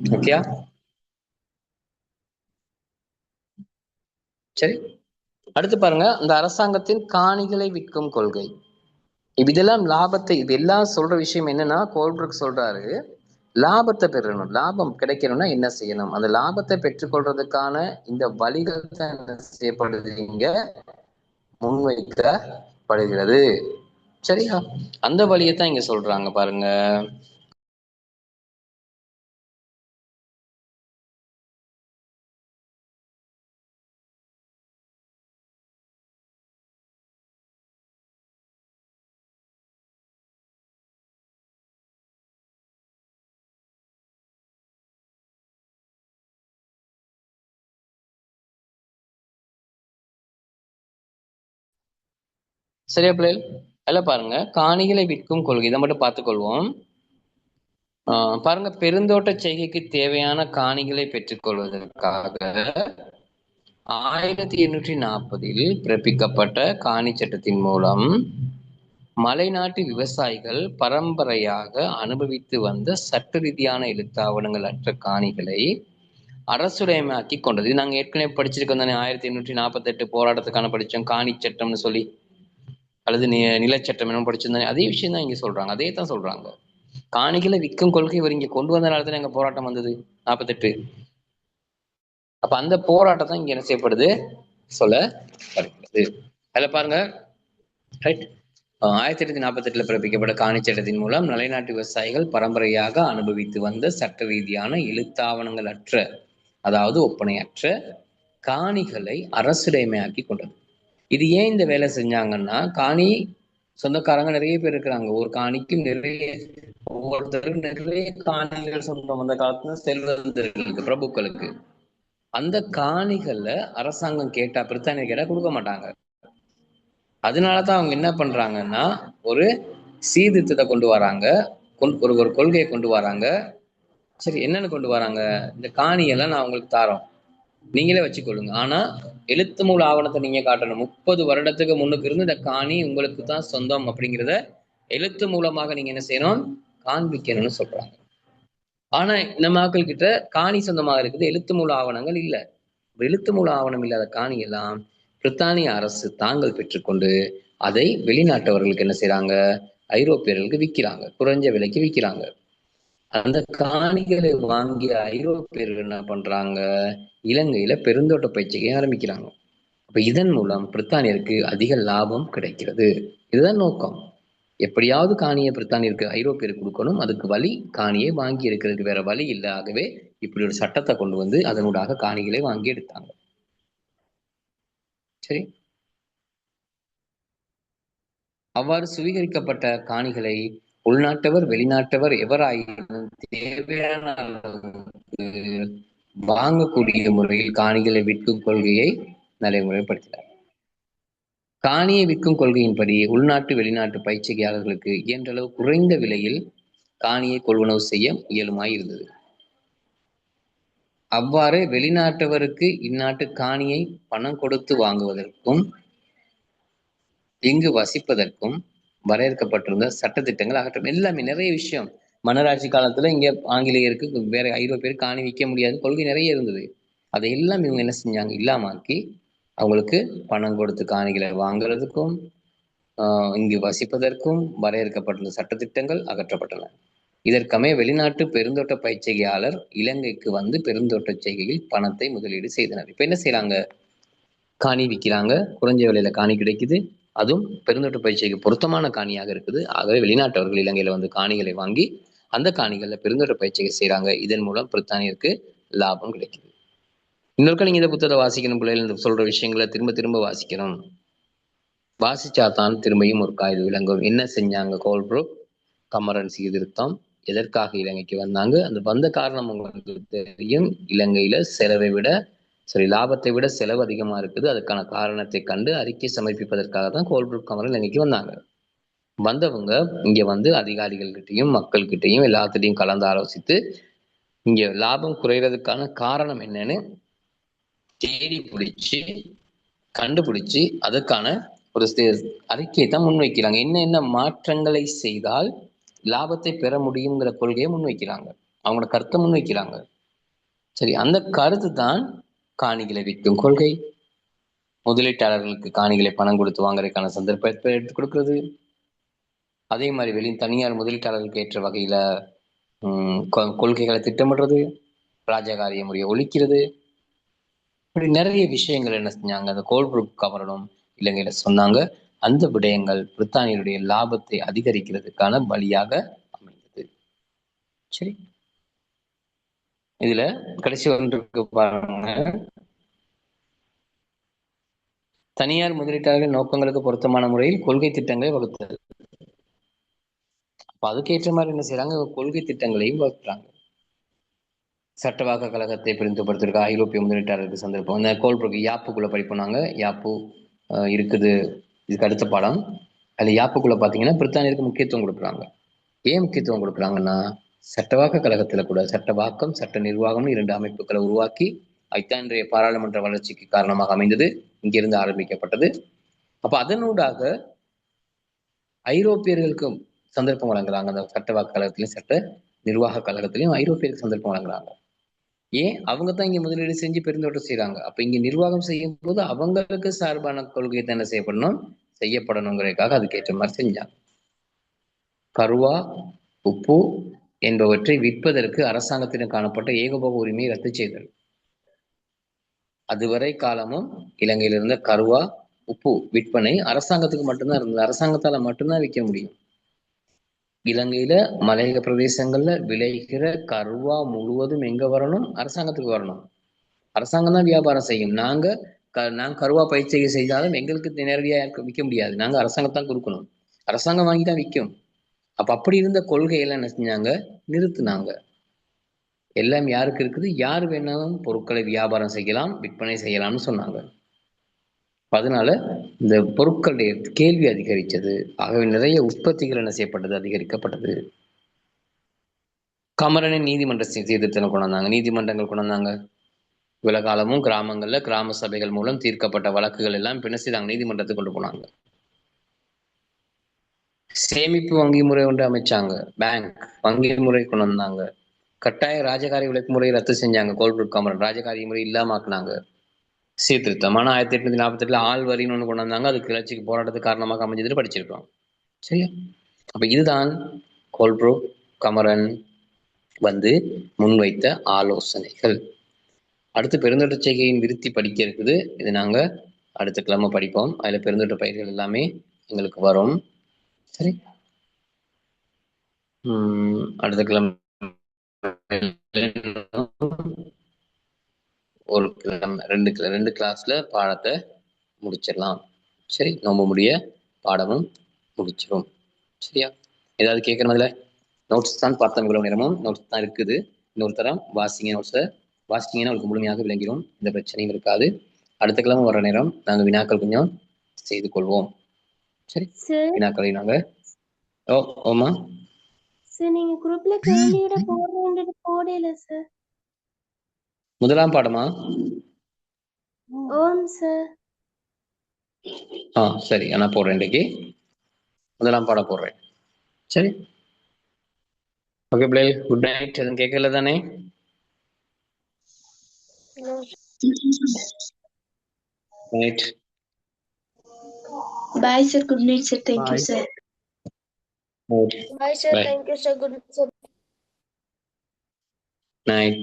ஓகேயா? சரி, அடுத்து பாருங்க, இந்த அரசாங்கத்தின் காணிகளை விற்கும் கொள்கை. இதெல்லாம் லாபத்தை, இதெல்லாம் சொல்ற விஷயம் என்னன்னா, கோல்பர்க் சொல்றாரு, லாபத்தை பெறணும், லாபம் கிடைக்கணும்னா என்ன செய்யணும், அந்த லாபத்தை பெற்றுக்கொள்றதுக்கான இந்த வழிகள் தான் என்ன செய்யப்படுது, இங்க முன்வைக்கப்படுகிறது. சரியா? அந்த வழியை தான் இங்க சொல்றாங்க பாருங்க. சரியா பிள்ளைகள்? அதில் பாருங்க, காணிகளை விற்கும் கொள்கை, இதை மட்டும் பார்த்துக்கொள்வோம். பாருங்க, பெருந்தோட்ட செய்கைக்கு தேவையான காணிகளை பெற்றுக்கொள்வதற்காக 1840 பிறப்பிக்கப்பட்ட காணி சட்டத்தின் மூலம் மலைநாட்டு விவசாயிகள் பரம்பரையாக அனுபவித்து வந்த சட்ட ரீதியான எழுத்தாவணங்கள் அற்ற காணிகளை அரசுடைமையாக்கி கொண்டது. இது நாங்கள் ஏற்கனவே படிச்சிருக்கோம் தானே, 1848 போராட்டத்துக்கான படித்தோம், காணி சட்டம்னு சொல்லி, அல்லது நிலச்சட்டம் என்ன படிச்சிருந்தானே, அதே விஷயம் தான் இங்க சொல்றாங்க, அதே தான் சொல்றாங்க. காணிகளை விற்கும் கொள்கை இவர் இங்க கொண்டு வந்தனால தான் எங்க போராட்டம் வந்தது 48. அப்ப அந்த போராட்டம் தான் இங்க என்ன செய்யப்படுது, சொல்லப்படுகிறது. அதுல பாருங்க, ரைட், 1848 பிறப்பிக்கப்பட்ட காணி சட்டத்தின் மூலம் மலைநாட்டு விவசாயிகள் பரம்பரையாக அனுபவித்து வந்த சட்ட ரீதியான எழுத்தாவணங்கள் அற்ற, அதாவது ஒப்பனையற்ற காணிகளை அரசுடைமையாக்கி கொண்டது. இது ஏன் இந்த வேலை செஞ்சாங்கன்னா, காணி சொந்தக்காரங்க நிறைய பேர் இருக்கிறாங்க, ஒரு காணிக்கும் நிறைய, ஒவ்வொருத்தருக்கும் நிறைய காணிகள் சொந்தம். அந்த காலத்துல செல்வந்தர்களுக்கு, பிரபுக்களுக்கு அந்த காணிகளை அரசாங்கம் கேட்டா, பிரித்தானியா கேட்டா கொடுக்க மாட்டாங்க. அதனாலதான் அவங்க என்ன பண்றாங்கன்னா, ஒரு சீர்திருத்தத்தை கொண்டு வராங்க, ஒரு கொள்கையை கொண்டு வராங்க. சரி, என்னன்னு கொண்டு வராங்க, இந்த காணியெல்லாம் நான் உங்களுக்கு தாரோம், நீங்களே வச்சுக்கொள்ளுங்க, ஆனா எழுத்து மூல ஆவணத்தை நீங்க காட்டணும். 30 வருடத்துக்கு முன்னுக்கு இருந்து இந்த காணி உங்களுக்கு தான் சொந்தம் அப்படிங்கிறத எழுத்து மூலமாக நீங்க என்ன செய்யணும், காண்பிக்கணும்னு சொல்றாங்க. ஆனா நம்ம மக்கள் கிட்ட காணி சொந்தமாக இருக்குது, எழுத்து மூல ஆவணங்கள் இல்ல. எழுத்து மூல ஆவணம் இல்லாத காணி எல்லாம் பிரித்தானிய அரசு தாங்கள் பெற்றுக்கொண்டு அதை வெளிநாட்டவர்களுக்கு என்ன செய்யறாங்க, ஐரோப்பியர்களுக்கு விற்கிறாங்க, குறைஞ்ச விலைக்கு விற்கிறாங்க. அந்த காணிகளை வாங்கிய ஐரோப்பியர்கள் என்ன பண்றாங்க, இலங்கையில பெருந்தோட்ட பயிற்சியை ஆரம்பிக்கிறாங்க. அப்ப இதன் மூலம் பிரித்தானியருக்கு அதிக லாபம் கிடைக்கிறது. இதுதான் நோக்கம். எப்படியாவது காணியை பிரித்தானியருக்கு, ஐரோப்பியருக்கு கொடுக்கணும், அதுக்கு வழி காணியை வாங்கி இருக்கிறதுக்கு வேற வழி இல்லை. ஆகவே இப்படி ஒரு சட்டத்தை கொண்டு வந்து அதனூடாக காணிகளை வாங்கி எடுத்தாங்க. சரி, அவ்வாறு சுவீகரிக்கப்பட்ட காணிகளை உள்நாட்டவர் வெளிநாட்டவர் எவராயினும் தேவையான அளவுக்கு வாங்கக்கூடிய முறையில் காணிகளை விற்கும் கொள்கையை நடைமுறைப்படுத்தினார். காணியை விற்கும் கொள்கையின்படி உள்நாட்டு வெளிநாட்டு பயிற்சியாளர்களுக்கு இயன்றளவு குறைந்த விலையில் காணியை கொள்வனவு செய்ய இயலுமாயிருந்தது. அவ்வாறு வெளிநாட்டவருக்கு இந்நாட்டு காணியை பணம் கொடுத்து வாங்குவதற்கும் இங்கு வசிப்பதற்கும் வரையறுக்கப்பட்டிருந்த சட்டத்திட்டங்கள் அகற்றம். எல்லாமே நிறைய விஷயம். மன்னராட்சி காலத்துல இங்க ஆங்கிலேயருக்கு வேற ஐரோப்பியருக்கு காணி விற்க முடியாத கொள்கை நிறைய இருந்தது. அதையெல்லாம் இவங்க என்ன செஞ்சாங்க, இல்லாமாக்கி அவங்களுக்கு பணம் கொடுத்து காணிகளை வாங்குறதுக்கும் இங்கு வசிப்பதற்கும் வரையறுக்கப்பட்டுள்ள சட்டத்திட்டங்கள் அகற்றப்பட்டன. இதற்கமைய வெளிநாட்டு பெருந்தோட்ட பயிற்சியாளர் இலங்கைக்கு வந்து பெருந்தோட்ட செய்கையில் பணத்தை முதலீடு செய்தனர். இப்ப என்ன செய்யறாங்க, காணி விற்கிறாங்க, குறைஞ்ச விலையில காணி கிடைக்குது, அதுவும் பெருந்தோட்ட பயிற்சிக்கு பொருத்தமான காணியாக இருக்குது. ஆகவே வெளிநாட்டவர்கள் இலங்கையில வந்து காணிகளை வாங்கி அந்த காணிகள்ல பெருந்தோட்ட பயிற்சியை செய்யறாங்க. இதன் மூலம் பிரித்தானியருக்கு லாபம் கிடைக்குது. இன்னொருக்க நீங்க இந்த புத்தகத்தை வாசிக்கணும், பிள்ளைகள் சொல்ற விஷயங்களை திரும்ப திரும்ப வாசிக்கணும். வாசிச்சாதான் திரும்பியும் ஒரு காய்து விளங்கும். என்ன செஞ்சாங்க கோல்ப்ரூக், கமரன் சீர்திருத்தம், எதற்காக இலங்கைக்கு வந்தாங்க, அந்த வந்த காரணம் உங்களுக்கு தெரியும். இலங்கையில செலவை விட லாபத்தை விட செலவு அதிகமா இருக்குது. அதுக்கான காரணத்தை கண்டு அறிக்கை சமர்ப்பிப்பதற்காக தான் கோல்ப்ரூக் கமரன் இலங்கைக்கு வந்தாங்க. வந்தவங்க இங்க வந்து அதிகாரிகள்கிட்டையும் மக்கள்கிட்டையும் எல்லாத்திட்டையும் கலந்து ஆலோசித்து இங்க லாபம் குறைகிறதுக்கான காரணம் என்னன்னு தேடி பிடிச்சு கண்டுபிடிச்சு அதுக்கான ஒரு அறிக்கையை தான் முன்வைக்கிறாங்க. என்ன மாற்றங்களை செய்தால் லாபத்தை பெற முடியுங்கிற கொள்கையை முன்வைக்கிறாங்க, அவங்களோட கருத்தை முன்வைக்கிறாங்க. சரி, அந்த கருத்து தான் காணிகளை விற்கும் கொள்கை, முதலீட்டாளர்களுக்கு காணிகளை பணம் கொடுத்து வாங்குறதுக்கான சந்தர்ப்பத்தை எடுத்துக் கொடுக்கிறது, அதே மாதிரி தனியார் முதலீட்டாளர்களுக்கு ஏற்ற வகையில கொள்கைகளை திட்டமிடுறது, ராஜகாரிய முறையை ஒழிக்கிறது, இப்படி நிறைய விஷயங்கள் என்ன செஞ்சாங்க அந்த கோல்ப்ரூக் கமரனும் இலங்கையில சொன்னாங்க. அந்த விடயங்கள் பிரித்தானியருடைய லாபத்தை அதிகரிக்கிறதுக்கான வழியாக அமைந்தது. சரி, இதுல கடைசி ஒன்றுக்கு பாருங்க, தனியார் முதலீட்டாளர்கள் நோக்கங்களுக்கு பொருத்தமான முறையில் கொள்கை திட்டங்களை வகுத்தது. அப்ப அதுக்கேற்ற மாதிரி என்ன செய்யறாங்க, கொள்கை திட்டங்களையும் வகுக்கிறாங்க. சட்டவாக்க கழகத்தை பிரிந்துபடுத்திருக்க ஐரோப்பிய முதலீட்டாளருக்கு சந்தர்ப்பம். இந்த கோல்ப்ரூக் யாப்புக்குள்ள படிப்போனாங்க, யாப்பு இருக்குது, இதுக்கு அடுத்த பாடம். அதுல யாப்புக்குள்ள பாத்தீங்கன்னா பிரித்தானியருக்கு முக்கியத்துவம் கொடுக்குறாங்க. ஏன் முக்கியத்துவம் கொடுக்குறாங்கன்னா, சட்டவாக்க கழகத்துல கூட சட்டவாக்கம் சட்ட நிர்வாகம்னு 2 அமைப்புகளை உருவாக்கி அதுதான் இன்றைய பாராளுமன்ற வளர்ச்சிக்கு காரணமாக அமைந்தது, இங்கிருந்து ஆரம்பிக்கப்பட்டது. அப்ப அதனூடாக ஐரோப்பியர்களுக்கு சந்தர்ப்பம் வழங்குறாங்க. அந்த சட்டவாக்க கழகத்திலையும் சட்ட நிர்வாக கழகத்திலையும் ஐரோப்பியருக்கு சந்தர்ப்பம் வழங்குறாங்க. ஏன், அவங்க தான் இங்க முதலீடு செஞ்சு பெருந்தோட்டம் செய்யறாங்க. அப்ப இங்க நிர்வாகம் செய்யும் போது அவங்களுக்கு சார்பான கொள்கை தான் என்ன செய்யப்படணுங்கிறதுக்காக அதுக்கேற்ற மாதிரி செஞ்சாங்க. கருவா, உப்பு என்பவற்றை விற்பதற்கு அரசாங்கத்திடம் காணப்பட்ட ஏகபோக உரிமையை ரத்து செய்தல். அதுவரை காலமும் இலங்கையில இருந்த கருவா, உப்பு விற்பனை அரசாங்கத்துக்கு மட்டும்தான் இருந்தது. அரசாங்கத்தால மட்டும்தான் விற்க முடியும். இலங்கையில மலையக பிரதேசங்கள்ல விளைகிற கருவா முழுவதும் எங்க வரணும், அரசாங்கத்துக்கு வரணும். அரசாங்கம் தான் வியாபாரம் செய்யும். நாங்க கருவா பயிற்சியை செய்தாலும் எங்களுக்கு நேரடியாக விற்க முடியாது, நாங்க அரசாங்கத்தான் கொடுக்கணும், அரசாங்கம் வாங்கி தான் விற்கும். அப்ப அப்படி இருந்த கொள்கையெல்லாம் என்ன செஞ்சாங்க, நிறுத்தினாங்க. எல்லாம் யாருக்கு இருக்குது, யார் வேணாலும் பொருட்களை வியாபாரம் செய்யலாம், விற்பனை செய்யலாம்னு சொன்னாங்க. அதனால இந்த பொருட்களுடைய கேள்வி அதிகரித்தது. ஆகவே நிறைய உற்பத்திகள் என்ன செய்யப்பட்டது, அதிகரிக்கப்பட்டது. கமரனின் நீதிமன்ற சீர்திருத்தம் கொண்டு வந்தாங்க, நீதிமன்றங்கள் கொண்டு வந்தாங்க. இவ்வளவு காலமும் கிராமங்கள்ல கிராம சபைகள் மூலம் தீர்க்கப்பட்ட வழக்குகள் எல்லாம் பின்ன செய்தாங்க, நீதிமன்றத்துக்கு கொண்டு போனாங்க. சேமிப்பு வங்கி முறை ஒன்று அமைச்சாங்க, பேங்க் வங்கி முறை கொண்டு வந்தாங்க. கட்டாய ராஜகாரிய விலக்கு முறையை ரத்து செஞ்சாங்க கோல்ப்ரூக் கமரன், ராஜகாரிய முறை இல்லாமக்குனாங்க. சீர்திருத்தம். ஆனா 1848 ஆள் வரின்னு ஒண்ணு கொண்டு வந்தாங்க, அது கிளர்ச்சிக்கு போராட்டத்துக்கு காரணமாக அமைஞ்சதுன்னு படிச்சிருக்கோம். சரியா? அப்ப இதுதான் கோல்ப்ரூக் கமரன் வந்து முன்வைத்த ஆலோசனைகள். அடுத்து பெருந்தோட்ட செய்கையின் விருத்தி படிக்க இருக்குது, இது நாங்க அடுத்த கிழமை படிப்போம். அதுல பெருந்தோட்ட பயிர்கள் எல்லாமே எங்களுக்கு வரும். சரி, அடுத்த கிழமை ஒரு கிழமை ரெண்டு கிளாஸ்ல பாடத்தை முடிச்சிடலாம். சரி, நோம்பு முடிய பாடமும் முடிச்சிடும். சரியா? ஏதாவது கேட்கறதுல நோட்ஸ் தான் பார்த்தோம், இவ்வளவு நேரமும் நோட்ஸ் தான் இருக்குது. இன்னொரு தரம் வாசிங்க, நோட்ஸை வாசிங்கன்னா உங்களுக்கு முழுமையாக விளங்கிடும், எந்த பிரச்சனையும் இருக்காது. அடுத்த கிழமை வர நேரம் நாங்கள் வினாக்கள் கொஞ்சம் செய்து கொள்வோம். சரி, சார் வினாக்களை நாங்க ஓமா சார் நீங்க குரூப்ல கேள்வியோட போடுறேன்ட்டு போடல சார். முதலாம் பாடமா? ஓம் சார். சரி, நான் போடுறேன், இன்றைக்கு முதலாம் பாடம் போடுறேன். சரி, ஓகே பிள்ளை, குட் நைட். எதுவும் கேட்கல தானே? Night. Bye sir, good night sir, thank you sir. Bye sir, Bye. thank you sir, good night sir. Night.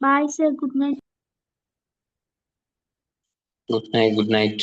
Bye sir, good night. Good night. Good night.